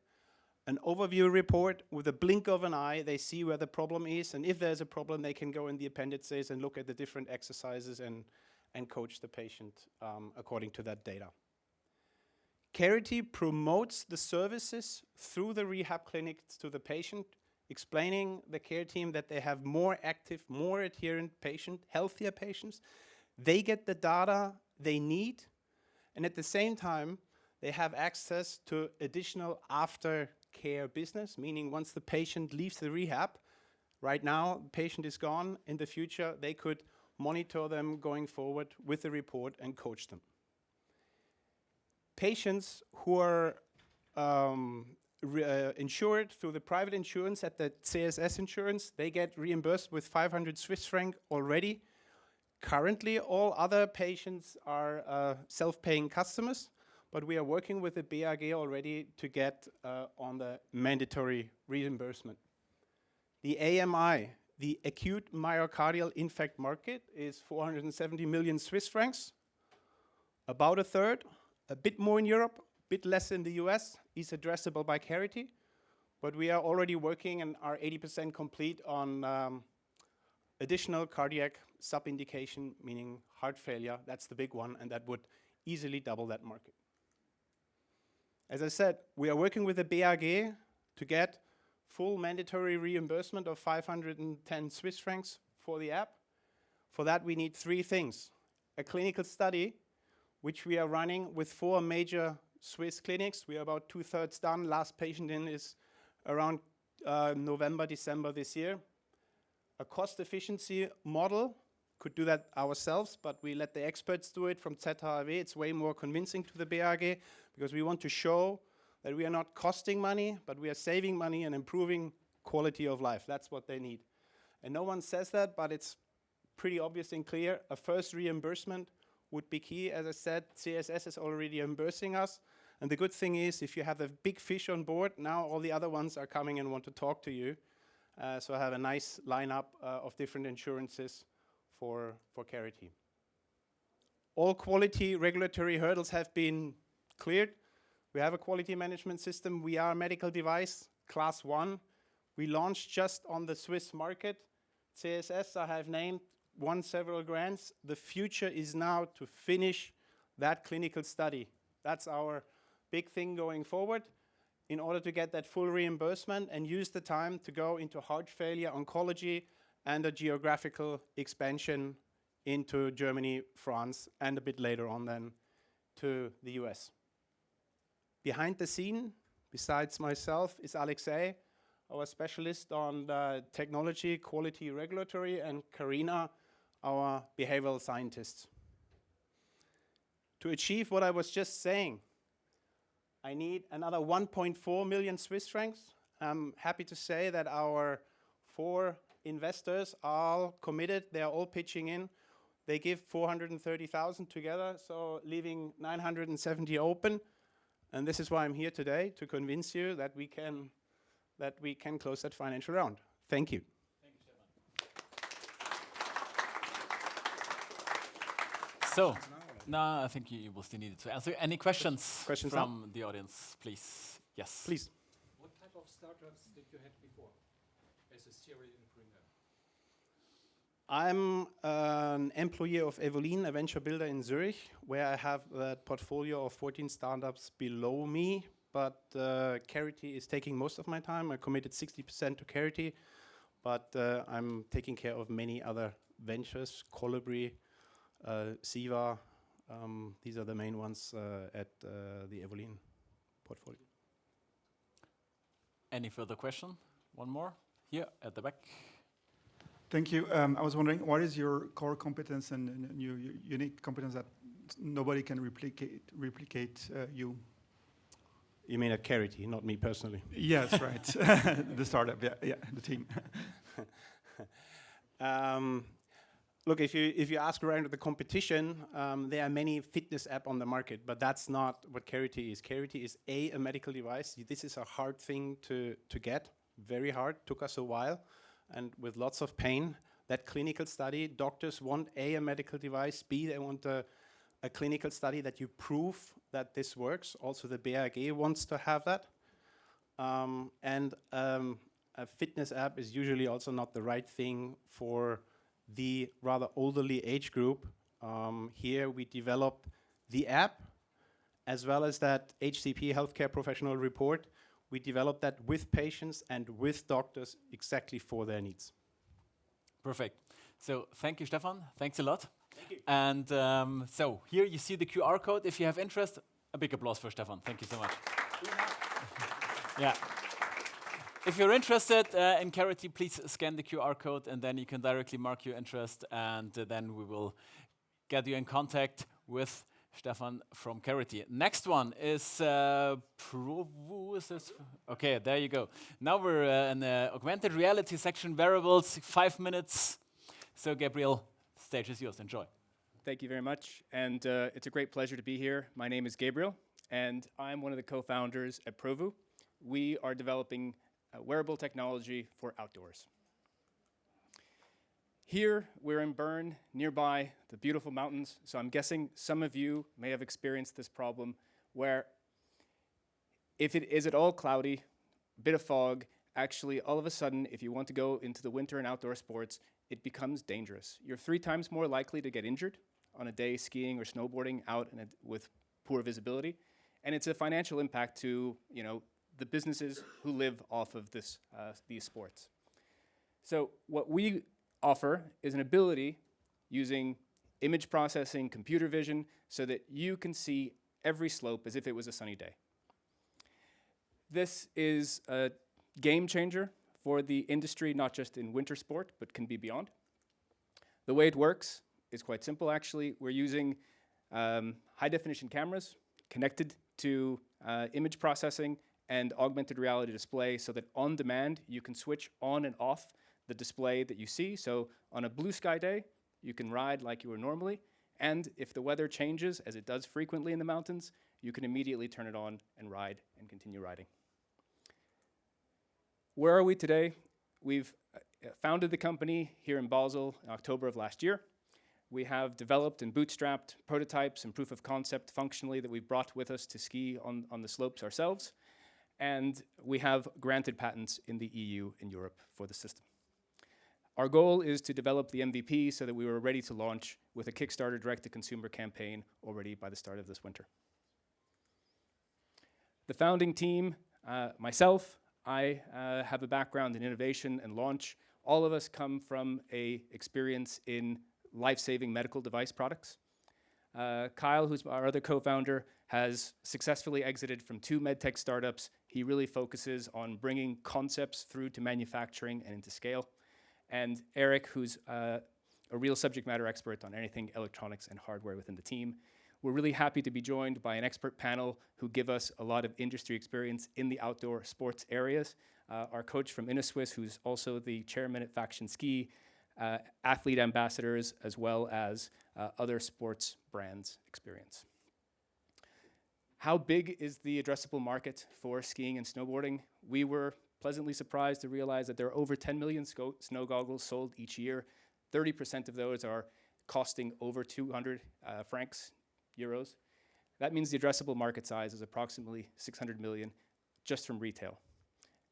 An overview report with a blink of an eye, they see where the problem is, and if there's a problem, they can go in the appendices and look at the different exercises and coach the patient according to that data. Carity promotes the services through the rehab clinics to the patient, explaining the care team that they have more active, more adherent patient, healthier patients. They get the data they need, and at the same time, they have access to additional aftercare business, meaning once the patient leaves the rehab, right now, the patient is gone. In the future, they could monitor them going forward with the report and coach them. Patients who are insured through the private insurance at the CSS insurance, they get reimbursed with 500 Swiss franc already. Currently, all other patients are self-paying customers, but we are working with the BAG already to get on the mandatory reimbursement. The AMI, the acute myocardial infarct market, is 470 million Swiss francs, about a third, a bit more in Europe, a bit less in the US, is addressable by Carity, but we are already working and are 80% complete on additional cardiac sub-indication, meaning heart failure. That's the big one, and that would easily double that market. As I said, we are working with the BAG to get full mandatory reimbursement of 510 Swiss francs for the app. For that, we need 3 things. A clinical study, which we are running with 4 major Swiss clinics. We are about 2/3 done. Last patient in is around November, December this year. A cost efficiency model, could do that ourselves, but we let the experts do it from ZHAW. It's way more convincing to the BAG, because we want to show that we are not costing money, but we are saving money and improving quality of life. That's what they need. And no one says that, but it's pretty obvious and clear. A first reimbursement would be key. As I said, CSS is already reimbursing us. And the good thing is, if you have a big fish on board, now all the other ones are coming and want to talk to you. So I have a nice lineup of different insurances for Carity. All quality regulatory hurdles have been cleared. We have a quality management system. We are a medical device, class 1. We launched just on the Swiss market. CSS, I have named, won several grants. The future is now to finish that clinical study. That's our big thing going forward, in order to get that full reimbursement and use the time to go into heart failure, oncology, and a geographical expansion into Germany, France, and a bit later on then to the US. Behind the scene, besides myself, is Alexei, our specialist on technology, quality, regulatory, and Karina, our behavioral scientist. To achieve what I was just saying, I need another 1.4 million Swiss francs. I'm happy to say that our 4 investors are all committed. They are all pitching in. They give 430,000 together, so leaving 970 open. And this is why I'm here today, to convince you that we can close that financial round. Thank you. Thank you, Stefan. So, now I think you will still need to answer. Any questions from the audience, please? Yes. Please. What type of startups did you have before as a serial entrepreneur? I'm an employee of Evolin, a venture builder in Zurich, where I have a portfolio of 14 startups below me, but Charity is taking most of my time. I committed 60% to Charity, but I'm taking care of many other ventures, Colibri, Siva. These are the main ones at the Evolin portfolio. Any further question? One more here at the back. Thank you. I was wondering, what is your core competence and your unique competence that nobody can replicate you? You mean at Charity, not me personally? Yes, right. The startup, yeah, the team. Look, if you ask around the competition, there are many fitness apps on the market, but that's not what Charity is. Charity is a medical device. This is a hard thing to get, very hard, took us a while, and with lots of pain. That clinical study, doctors want a medical device, B, they want a clinical study that you prove that this works. Also the BAG wants to have that. And a fitness app is usually also not the right thing for the rather elderly age group. Here we develop the app as well as that HCP, healthcare professional report. We develop that with patients and with doctors exactly for their needs. Perfect. So thank you, Stefan. Thanks a lot. Thank you. And so here you see the QR code. If you have interest, a big applause for Stefan. Thank you so much. Yeah. If you're interested in Charity, please scan the QR code and then you can directly mark your interest and then we will get you in contact with Stefan from Charity. Next one is okay, there you go. Now we're in the augmented reality section, wearables, 5 minutes. So Gabriel, stage is yours. Enjoy. Thank you very much, and it's a great pleasure to be here. My name is Gabriel, and I'm one of the co-founders at Provu. We are developing wearable technology for outdoors. Here, we're in Bern, nearby the beautiful mountains, so I'm guessing some of you may have experienced this problem where if it is at all cloudy, a bit of fog, actually all of a sudden, if you want to go into the winter and outdoor sports, it becomes dangerous. You're 3 times more likely to get injured on a day skiing or snowboarding out with poor visibility, and it's a financial impact to the businesses who live off of these sports. So what we offer is an ability using image processing, computer vision, so that you can see every slope as if it was a sunny day. This is a game changer for the industry, not just in winter sport, but can be beyond. The way it works is quite simple, actually. We're using high-definition cameras connected to image processing and augmented reality display so that on demand, you can switch on and off the display that you see. So on a blue sky day, you can ride like you were normally. And if the weather changes, as it does frequently in the mountains, you can immediately turn it on and ride and continue riding. Where are we today? We've founded the company here in Basel in October of last year. We have developed and bootstrapped prototypes and proof of concept functionally that we've brought with us to ski on the slopes ourselves. And we have granted patents in the EU and Europe for the system. Our goal is to develop the MVP so that we were ready to launch with a Kickstarter direct-to-consumer campaign already by the start of this winter. The founding team, myself, I have a background in innovation and launch. All of us come from an experience in life-saving medical device products. Kyle, who's our other co-founder, has successfully exited from 2 medtech startups. He really focuses on bringing concepts through to manufacturing and into scale. And Eric, who's a real subject matter expert on anything electronics and hardware within the team. We're really happy to be joined by an expert panel who give us a lot of industry experience in the outdoor sports areas. Our coach from Inniswiss, who's also the chairman at Faction Ski, athlete ambassadors, as well as other sports brands experience. How big is the addressable market for skiing and snowboarding? We were pleasantly surprised to realize that there are over 10 million snow goggles sold each year. 30% of those are costing over 200 francs, euros. That means the addressable market size is approximately 600 million just from retail.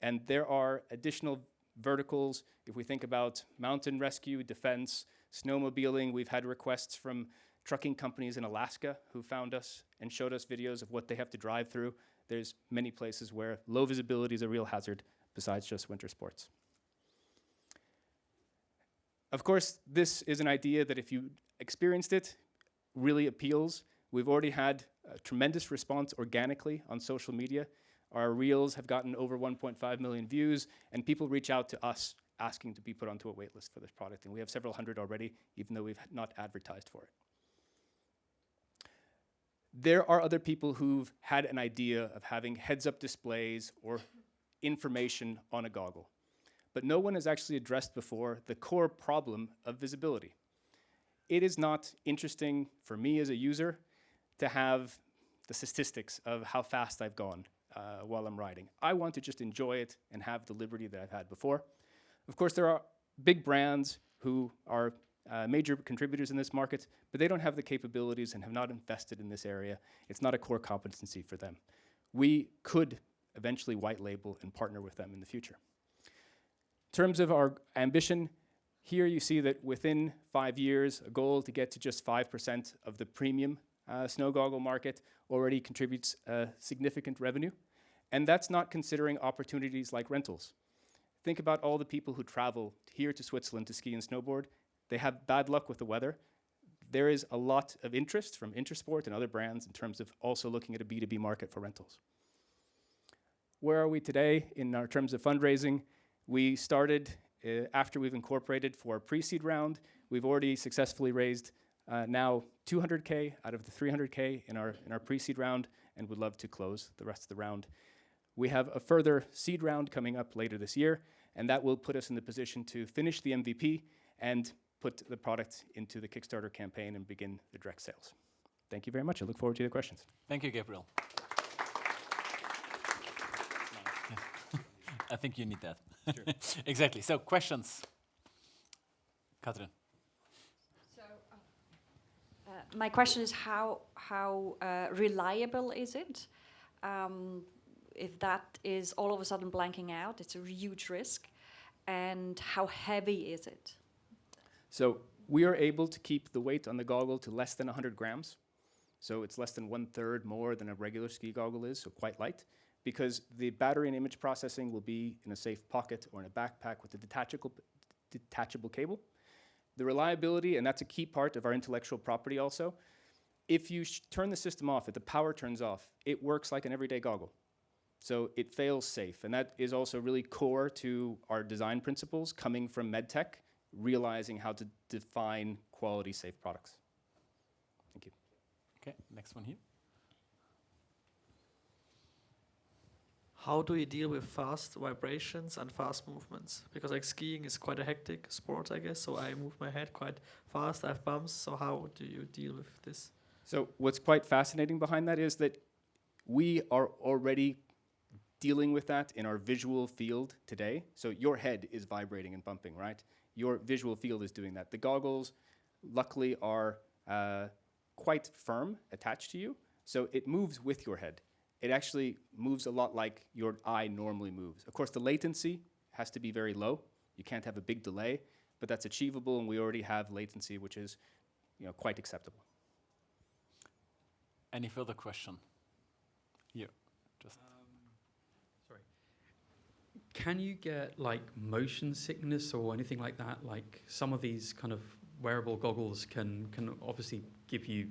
And there are additional verticals. If we think about mountain rescue, defense, snowmobiling, we've had requests from trucking companies in Alaska who found us and showed us videos of what they have to drive through. There's many places where low visibility is a real hazard besides just winter sports. Of course, this is an idea that if you experienced it, really appeals. We've already had a tremendous response organically on social media. Our reels have gotten over 1.5 million views, and people reach out to us asking to be put onto a wait list for this product. And we have several hundred already, even though we've not advertised for it. There are other people who've had an idea of having heads-up displays or information on a goggle. But no one has actually addressed before the core problem of visibility. It is not interesting for me as a user to have the statistics of how fast I've gone while I'm riding. I want to just enjoy it and have the liberty that I've had before. Of course, there are big brands who are major contributors in this market, but they don't have the capabilities and have not invested in this area. It's not a core competency for them. We could eventually white label and partner with them in the future. In terms of our ambition, here you see that within 5 years, a goal to get to just 5% of the premium snow goggle market already contributes significant revenue. And that's not considering opportunities like rentals. Think about all the people who travel here to Switzerland to ski and snowboard. They have bad luck with the weather. There is a lot of interest from Intersport and other brands in terms of also looking at a B2B market for rentals. Where are we today in our terms of fundraising? We started after we've incorporated for a pre-seed round. We've already successfully raised now 200K out of the 300K in our pre-seed round, and would love to close the rest of the round. We have a further seed round coming up later this year, and that will put us in the position to finish the MVP and put the product into the Kickstarter campaign and begin the direct sales. Thank you very much. I look forward to your questions. Thank you, Gabriel. I think you need that. Sure. Exactly. So questions. Kathrin. So my question is how reliable is it? If that is all of a sudden blanking out, it's a huge risk. And how heavy is it? So we are able to keep the weight on the goggle to less than 100 grams. So it's less than 1/3 more than a regular ski goggle is, so quite light. Because the battery and image processing will be in a safe pocket or in a backpack with a detachable cable. The reliability, and that's a key part of our intellectual property also, if you turn the system off, if the power turns off, it works like an everyday goggle. So it fails safe, and that is also really core to our design principles coming from medtech, realizing how to define quality safe products. Thank you. Okay, next one here. How do you deal with fast vibrations and fast movements? Because like skiing is quite a hectic sport, I guess, so I move my head quite fast, I have bumps, so how do you deal with this? So what's quite fascinating behind that is that we are already dealing with that in our visual field today. So your head is vibrating and bumping, right? Your visual field is doing that. The goggles, luckily, are quite firm, attached to you, so it moves with your head. It actually moves a lot like your eye normally moves. Of course, the latency has to be very low. You can't have a big delay, but that's achievable, and we already have latency, which is, quite acceptable. Any further question? Here, just. Sorry. Can you get like motion sickness or anything like that? Like some of these kind of wearable goggles can obviously give you,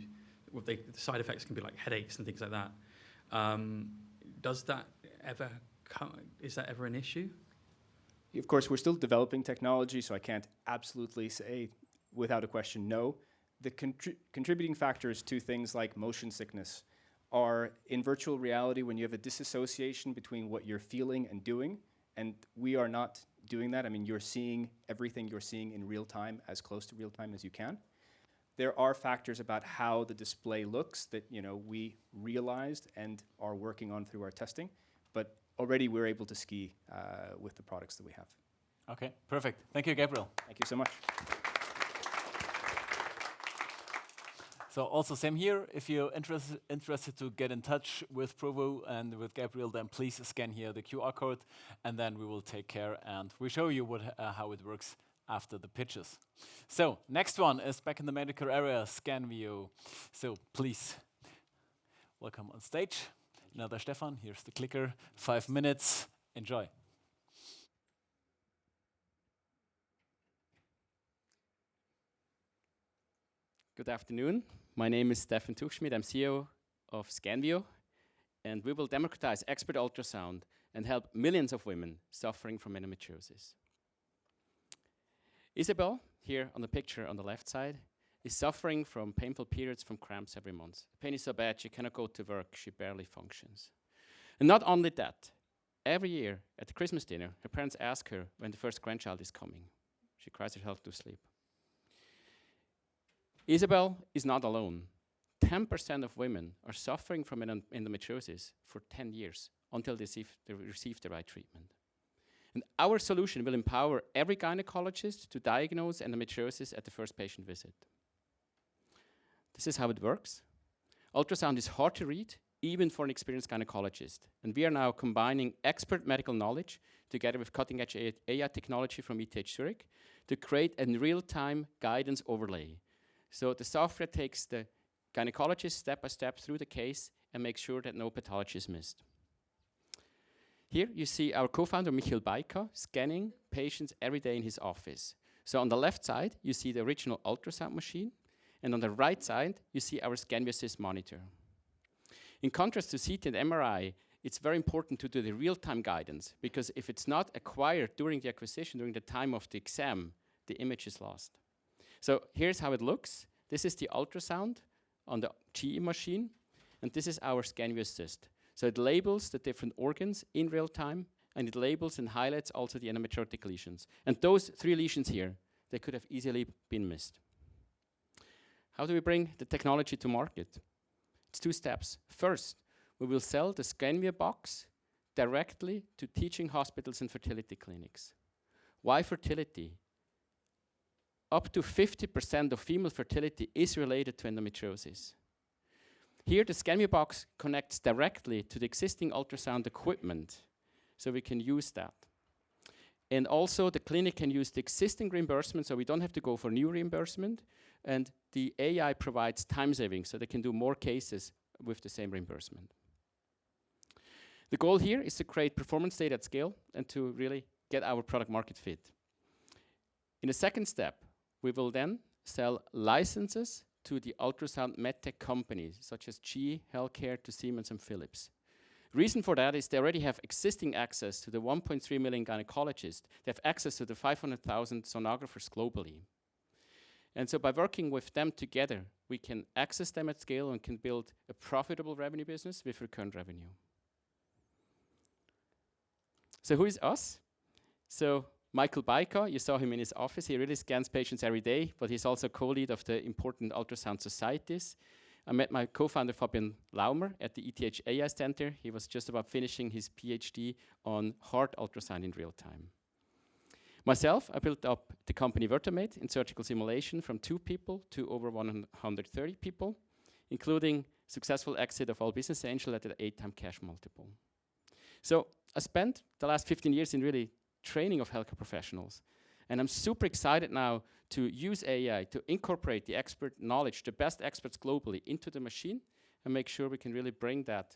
the side effects can be like headaches and things like that. Does that is that ever an issue? Of course, we're still developing technology, so I can't absolutely say without a question no. The contributing factors to things like motion sickness are in virtual reality when you have a disassociation between what you're feeling and doing, and we are not doing that. I mean, you're seeing everything you're seeing in real time, as close to real time as you can. There are factors about how the display looks that we realized and are working on through our testing, but already we're able to ski with the products that we have. Okay, perfect. Thank you, Gabriel. Thank you so much. So also same here, if you're interested to get in touch with Provo and with Gabriel, then please scan here the QR code, and then we will take care and we show you how it works after the pitches. So next one is back in the medical area, ScanView. So please, welcome on stage. Another Stefan, here's the clicker, 5 minutes, enjoy. Good afternoon. My name is Stefan Tuchschmidt. I'm CEO of ScanView, and we will democratize expert ultrasound and help millions of women suffering from endometriosis. Isabel, here on the picture on the left side, is suffering from painful periods from cramps every month. The pain is so bad she cannot go to work, she barely functions. And not only that, every year at the Christmas dinner, her parents ask her when the first grandchild is coming. She cries herself to sleep. Isabel is not alone. 10% of women are suffering from endometriosis for 10 years until they receive the right treatment. And our solution will empower every gynecologist to diagnose endometriosis at the first patient visit. This is how it works. Ultrasound is hard to read, even for an experienced gynecologist. And we are now combining expert medical knowledge together with cutting-edge AI technology from ETH Zurich to create a real-time guidance overlay. So the software takes the gynecologist step by step through the case and makes sure that no pathology is missed. Here you see our co-founder Michael Baika scanning patients every day in his office. So on the left side, you see the original ultrasound machine, and on the right side, you see our ScanView Assist monitor. In contrast to CT and MRI, it's very important to do the real-time guidance, because if it's not acquired during the acquisition, during the time of the exam, the image is lost. So here's how it looks. This is the ultrasound on the GE machine, and this is our ScanView Assist. So it labels the different organs in real time, and it labels and highlights also the endometriotic lesions. And those 3 lesions here, they could have easily been missed. How do we bring the technology to market? It's 2 steps. First, we will sell the ScanView box directly to teaching hospitals and fertility clinics. Why fertility? Up to 50% of female fertility is related to endometriosis. Here, the ScanView box connects directly to the existing ultrasound equipment, so we can use that. And also, the clinic can use the existing reimbursement, so we don't have to go for new reimbursement. And the AI provides time saving, so they can do more cases with the same reimbursement. The goal here is to create performance data at scale and to really get our product market fit. In the second step, we will then sell licenses to the ultrasound medtech companies, such as GE Healthcare, to Siemens and Philips. Reason for that is they already have existing access to the 1.3 million gynecologists. They have access to the 500,000 sonographers globally. And so by working with them together, we can access them at scale and can build a profitable revenue business with recurrent revenue. So who is us? So Michael Baika, you saw him in his office. He really scans patients every day, but he's also co-lead of the important ultrasound societies. I met my co-founder Fabian Laumer at the ETH AI Center. He was just about finishing his PhD on heart ultrasound in real time. Myself, I built up the company Vertamate in surgical simulation from 2 people to over 130 people, including successful exit of all business angel at an 8x cash multiple. So I spent the last 15 years in really training of healthcare professionals. And I'm super excited now to use AI to incorporate the expert knowledge, the best experts globally, into the machine and make sure we can really bring that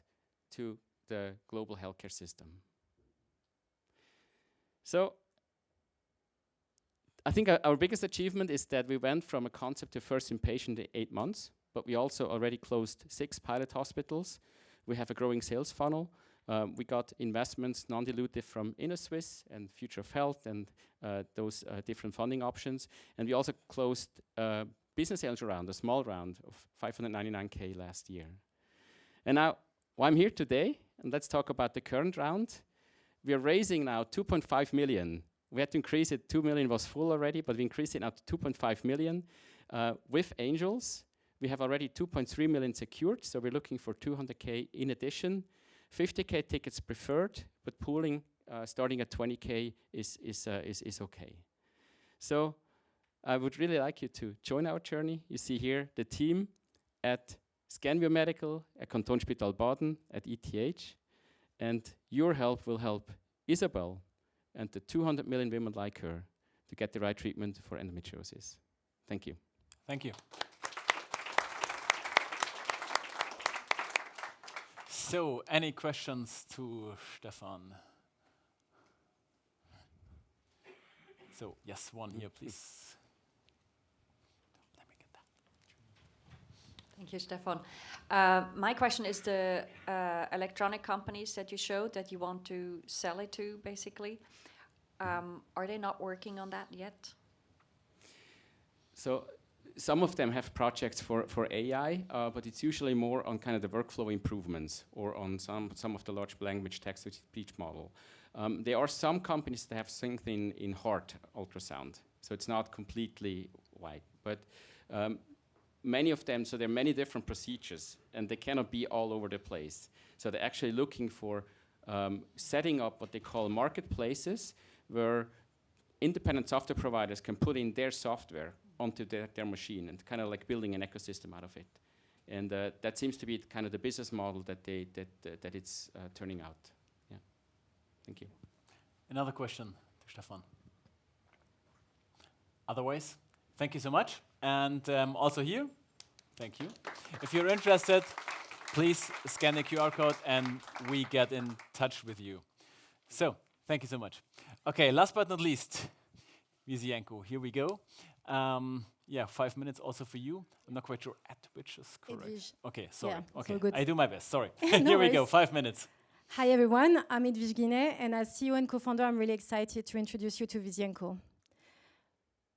to the global healthcare system. So I think our biggest achievement is that we went from a concept to first in patient in 8 months, but we also already closed 6 pilot hospitals. We have a growing sales funnel, We got investments non-dilutive from InnoSwiss and Future of Health and those different funding options. And we also closed a business angel round, a small round of 599K last year. And now, well, I'm here today, and let's talk about the current round. We are raising now 2.5 million. We had to increase it, 2 million was full already, but we increased it now to 2.5 million with angels. We have already 2.3 million secured, so we're looking for 200K in addition. 50K tickets preferred, but pooling starting at 20K is okay. So I would really like you to join our journey. You see here the team at Scan Biomedical, at Kantonsspital Baden, at ETH, and your help will help Isabel and the 200 million women like her to get the right treatment for endometriosis. Thank you. Thank you. So, any questions to Stefan? So, yes, one here, please. Let me get that. Thank you, Stefan. My question is the electronic companies that you showed that you want to sell it to, basically. Are they not working on that yet? So some of them have projects for AI, but it's usually more on kind of the workflow improvements or on some of the large language text-to-speech model. There are some companies that have something in heart ultrasound, so it's not completely white, but many of them, so there are many different procedures, and they cannot be all over the place. So they're actually looking for setting up what they call marketplaces, where independent software providers can put in their software onto their machine and kind of like building an ecosystem out of it. And that seems to be kind of the business model that it's turning out. Yeah. Thank you. Another question to Stefan. Otherwise, thank you so much. And also here, thank you. If you're interested, please scan the QR code and we get in touch with you. So, thank you so much. Okay, last but not least, Wiesienko, here we go. Yeah, 5 minutes also for you. I'm not quite sure at which is correct. Okay, sorry. Yeah, okay, good. I do my best, sorry. No Here we go, worries. 5 minutes. Hi everyone, I'm Edwige Guinet, and as CEO and co-founder, I'm really excited to introduce you to Wiesienko.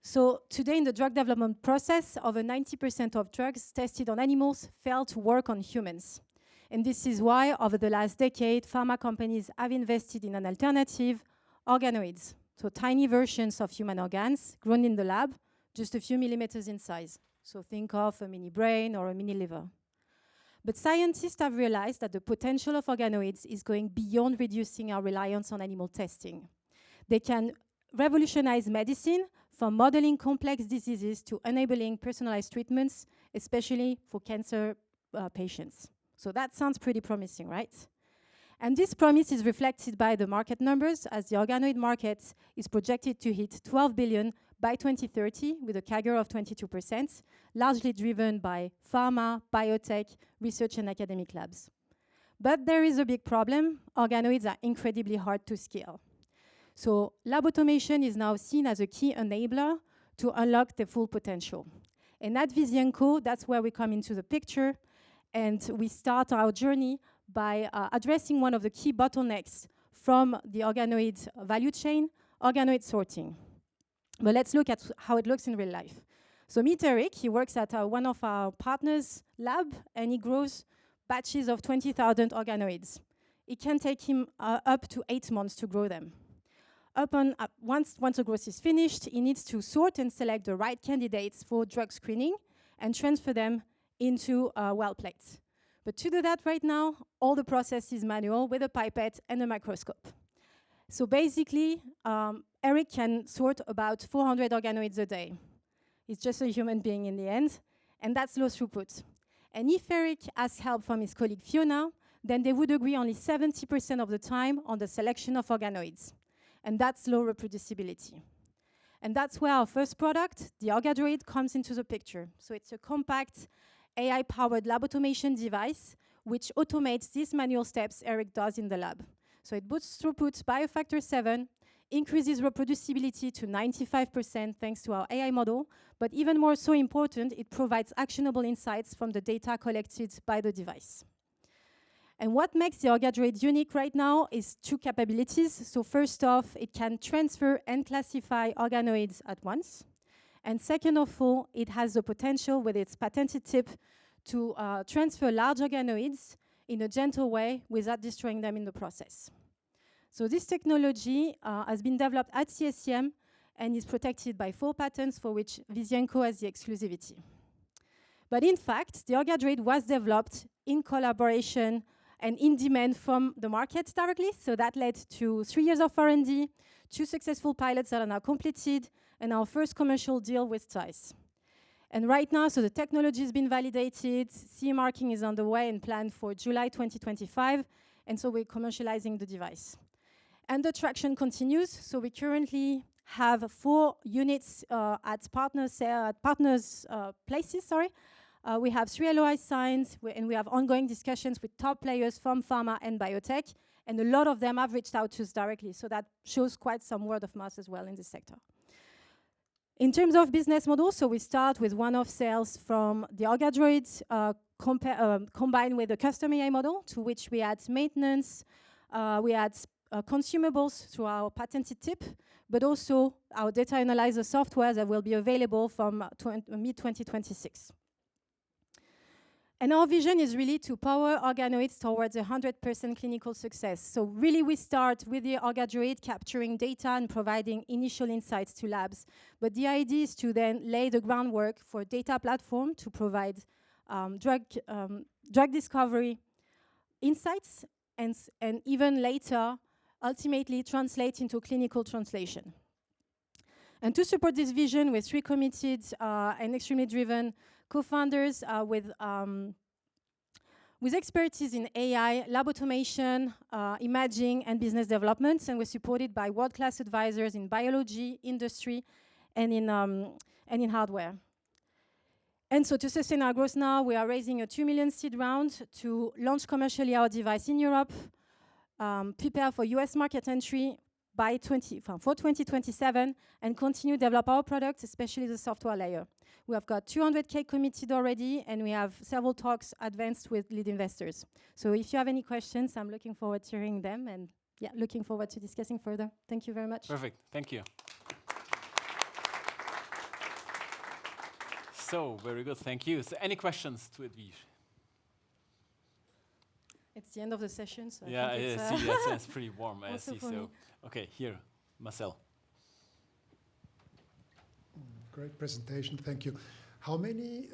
So today in the drug development process, over 90% of drugs tested on animals fail to work on humans. And this is why, over the last decade, pharma companies have invested in an alternative, organoids. So tiny versions of human organs grown in the lab, just a few millimeters in size. So think of a mini brain or a mini liver. But scientists have realized that the potential of organoids is going beyond reducing our reliance on animal testing. They can revolutionize medicine from modeling complex diseases to enabling personalized treatments, especially for cancer patients. So that sounds pretty promising, right? And this promise is reflected by the market numbers, as the organoid market is projected to hit 12 billion by 2030 with a CAGR of 22%, largely driven by pharma, biotech, research and academic labs. But there is a big problem. Organoids are incredibly hard to scale. So lab automation is now seen as a key enabler to unlock the full potential. And at Wiesienko, that's where we come into the picture, and we start our journey by addressing one of the key bottlenecks from the organoid value chain, organoid sorting. But let's look at how it looks in real life. So meet Eric. He works at one of our partners' lab, and he grows batches of 20,000 organoids. It can take him up to 8 months to grow them. Once the growth is finished, he needs to sort and select the right candidates for drug screening and transfer them into well plates. But to do that right now, all the process is manual with a pipette and a microscope. So basically, Eric can sort about 400 organoids a day. He's just a human being in the end, and that's low throughput. And if Eric asks help from his colleague Fiona, then they would agree only 70% of the time on the selection of organoids. And that's low reproducibility. And that's where our first product, the Orgadroid, comes into the picture. So it's a compact AI-powered lab automation device which automates these manual steps Eric does in the lab. So it boosts throughput by a factor 7, increases reproducibility to 95% thanks to our AI model, but even more so important, it provides actionable insights from the data collected by the device. And what makes the Orgadroid unique right now is two capabilities. So first off, it can transfer and classify organoids at once. And second of all, it has the potential with its patented tip to transfer large organoids in a gentle way without destroying them in the process. So this technology has been developed at CSCM and is protected by 4 patents for which Visienco has the exclusivity. But in fact, the Orgadroid was developed in collaboration and in demand from the market directly. So that led to 3 years of R&D, 2 successful pilots that are now completed, and our first commercial deal with Zeiss. And right now, so the technology has been validated, CE marking is on the way and planned for July 2025, and so we're commercializing the device. And the traction continues, so we currently have 4 units at partners' places, we have 3 LOIs signed, and we have ongoing discussions with top players from pharma and biotech, and a lot of them have reached out to us directly, so that shows quite some word of mouth as well in this sector. In terms of business model, so we start with one-off sales from the Orgadroid, combined with a custom AI model, to which we add maintenance, we add consumables through our patented tip, but also our data analyzer software that will be available from mid-2026. And our vision is really to power organoids towards 100% clinical success. So really we start with the Orgadroid capturing data and providing initial insights to labs. But the idea is to then lay the groundwork for a data platform to provide drug discovery insights and even later ultimately translate into clinical translation. And to support this vision, we're 3 committed and extremely driven co-founders with expertise in AI, lab automation, imaging, and business development, and we're supported by world-class advisors in biology, industry, and in hardware. And so to sustain our growth now, we are raising a 2 million seed round to launch commercially our device in Europe, prepare for US market entry for 2027, and continue to develop our products, especially the software layer. We have got 200K committed already, and we have several talks advanced with lead investors. So if you have any questions, I'm looking forward to hearing them, and yeah, looking forward to discussing further. Thank you very much. Perfect, thank you. So, very good, thank you. So any questions to Edwige? It's the end of the session, so yeah, I think it's pretty warm, I see. So, okay, here, Marcel. Great presentation, thank you. How many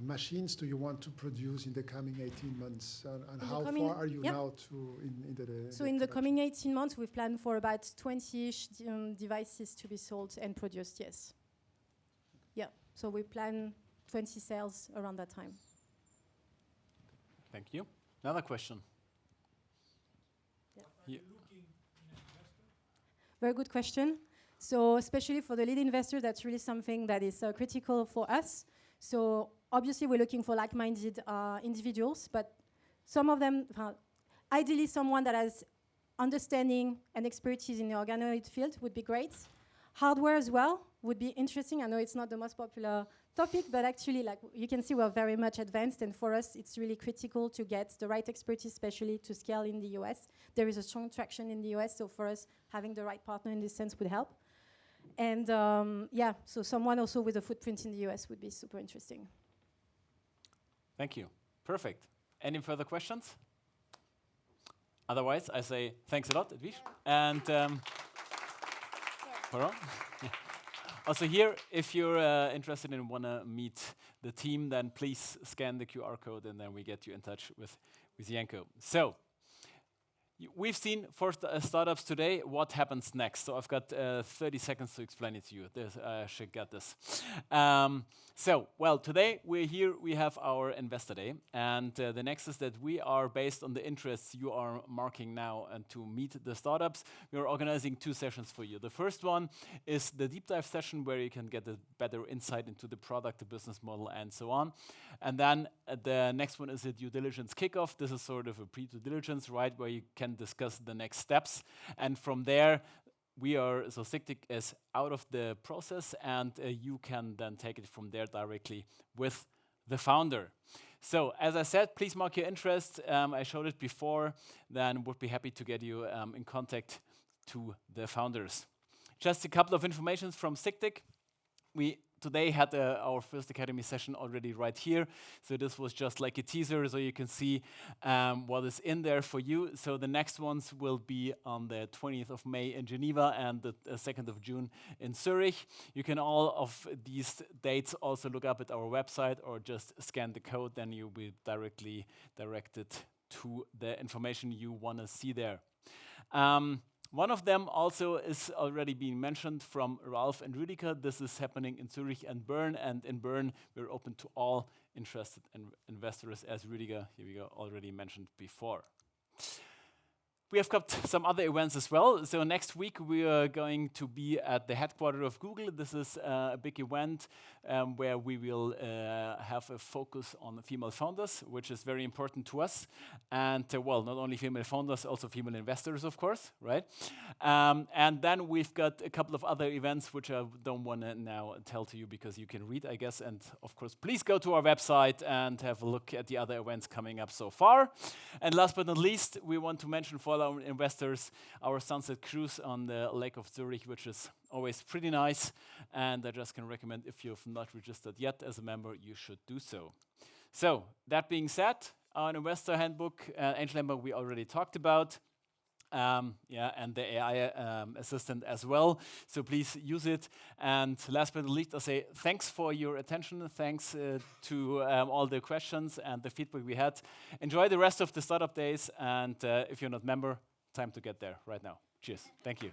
machines do you want to produce in the coming 18 months? And how far are you now into the So in the coming 18 months, we've planned for about 20-ish devices to be sold and produced, yes. Yeah, so we plan 20 sales around that time. Thank you. Another question. Yeah. Very good question. So especially for the lead investor, that's really something that is critical for us. So obviously we're looking for like-minded individuals, but some of them, ideally someone that has understanding and expertise in the organoid field would be great. Hardware as well would be interesting. I know it's not the most popular topic, but actually, like you can see, we're very much advanced, and for us, it's really critical to get the right expertise, especially to scale in the US. There is a strong traction in the US, so for us, having the right partner in this sense would help. And yeah, so someone also with a footprint in the US would be super interesting. Thank you. Perfect. Any further questions? Otherwise, I say thanks a lot, Edwige. And also here, if you're interested and want to meet the team, then please scan the QR code and then we get you in touch with Yanko. So, we've seen for startups today, what happens next. So I've got 30 seconds to explain it to you. I should get this. Well, today we're here, we have our Investor Day. And the next is that we are based on the interests you are marking now, and to meet the startups, we are organizing 2 sessions for you. The first one is the deep dive session where you can get a better insight into the product, the business model, and so on. And then the next one is a due diligence kickoff. This is sort of a pre-due diligence, right, where you can discuss the next steps. And from there, so SICTIC is out of the process, and you can then take it from there directly with the founder. So, as I said, please mark your interest. I showed it before, then would be happy to get you in contact to the founders. Just a couple of informations from SICTIC. We today had our first Academy session already right here. So this was just like a teaser, so you can see what is in there for you. So the next ones will be on the 20th of May in Geneva and the 2nd of June in Zurich. You can all of these dates also look up at our website or just scan the code, then you'll be directly directed to the information you want to see there. One of them also is already being mentioned from Ralph and Ruediger. This is happening in Zurich and Bern, and in Bern we're open to all interested investors, as Ruediger here we go already mentioned before. We have got some other events as well. So next week we are going to be at the headquarters of Google. This is a big event where we will have a focus on female founders, which is very important to us. And well, not only female founders, also female investors, of course, right? And then we've got a couple of other events which I don't want to now tell to you because you can read, I guess. And of course, please go to our website and have a look at the other events coming up so far. And last but not least, we want to mention for our investors our sunset cruise on the Lake of Zurich, which is always pretty nice, and I just can recommend, if you've not registered yet as a member, you should do so. So that being said, our investor handbook, Angel Handbook, we already talked about. And the AI assistant as well. So please use it. And last but not least, I say thanks for your attention. Thanks to all the questions and the feedback we had. Enjoy the rest of the startup days. And if you're not a member, time to get there right now. Cheers. Thank you.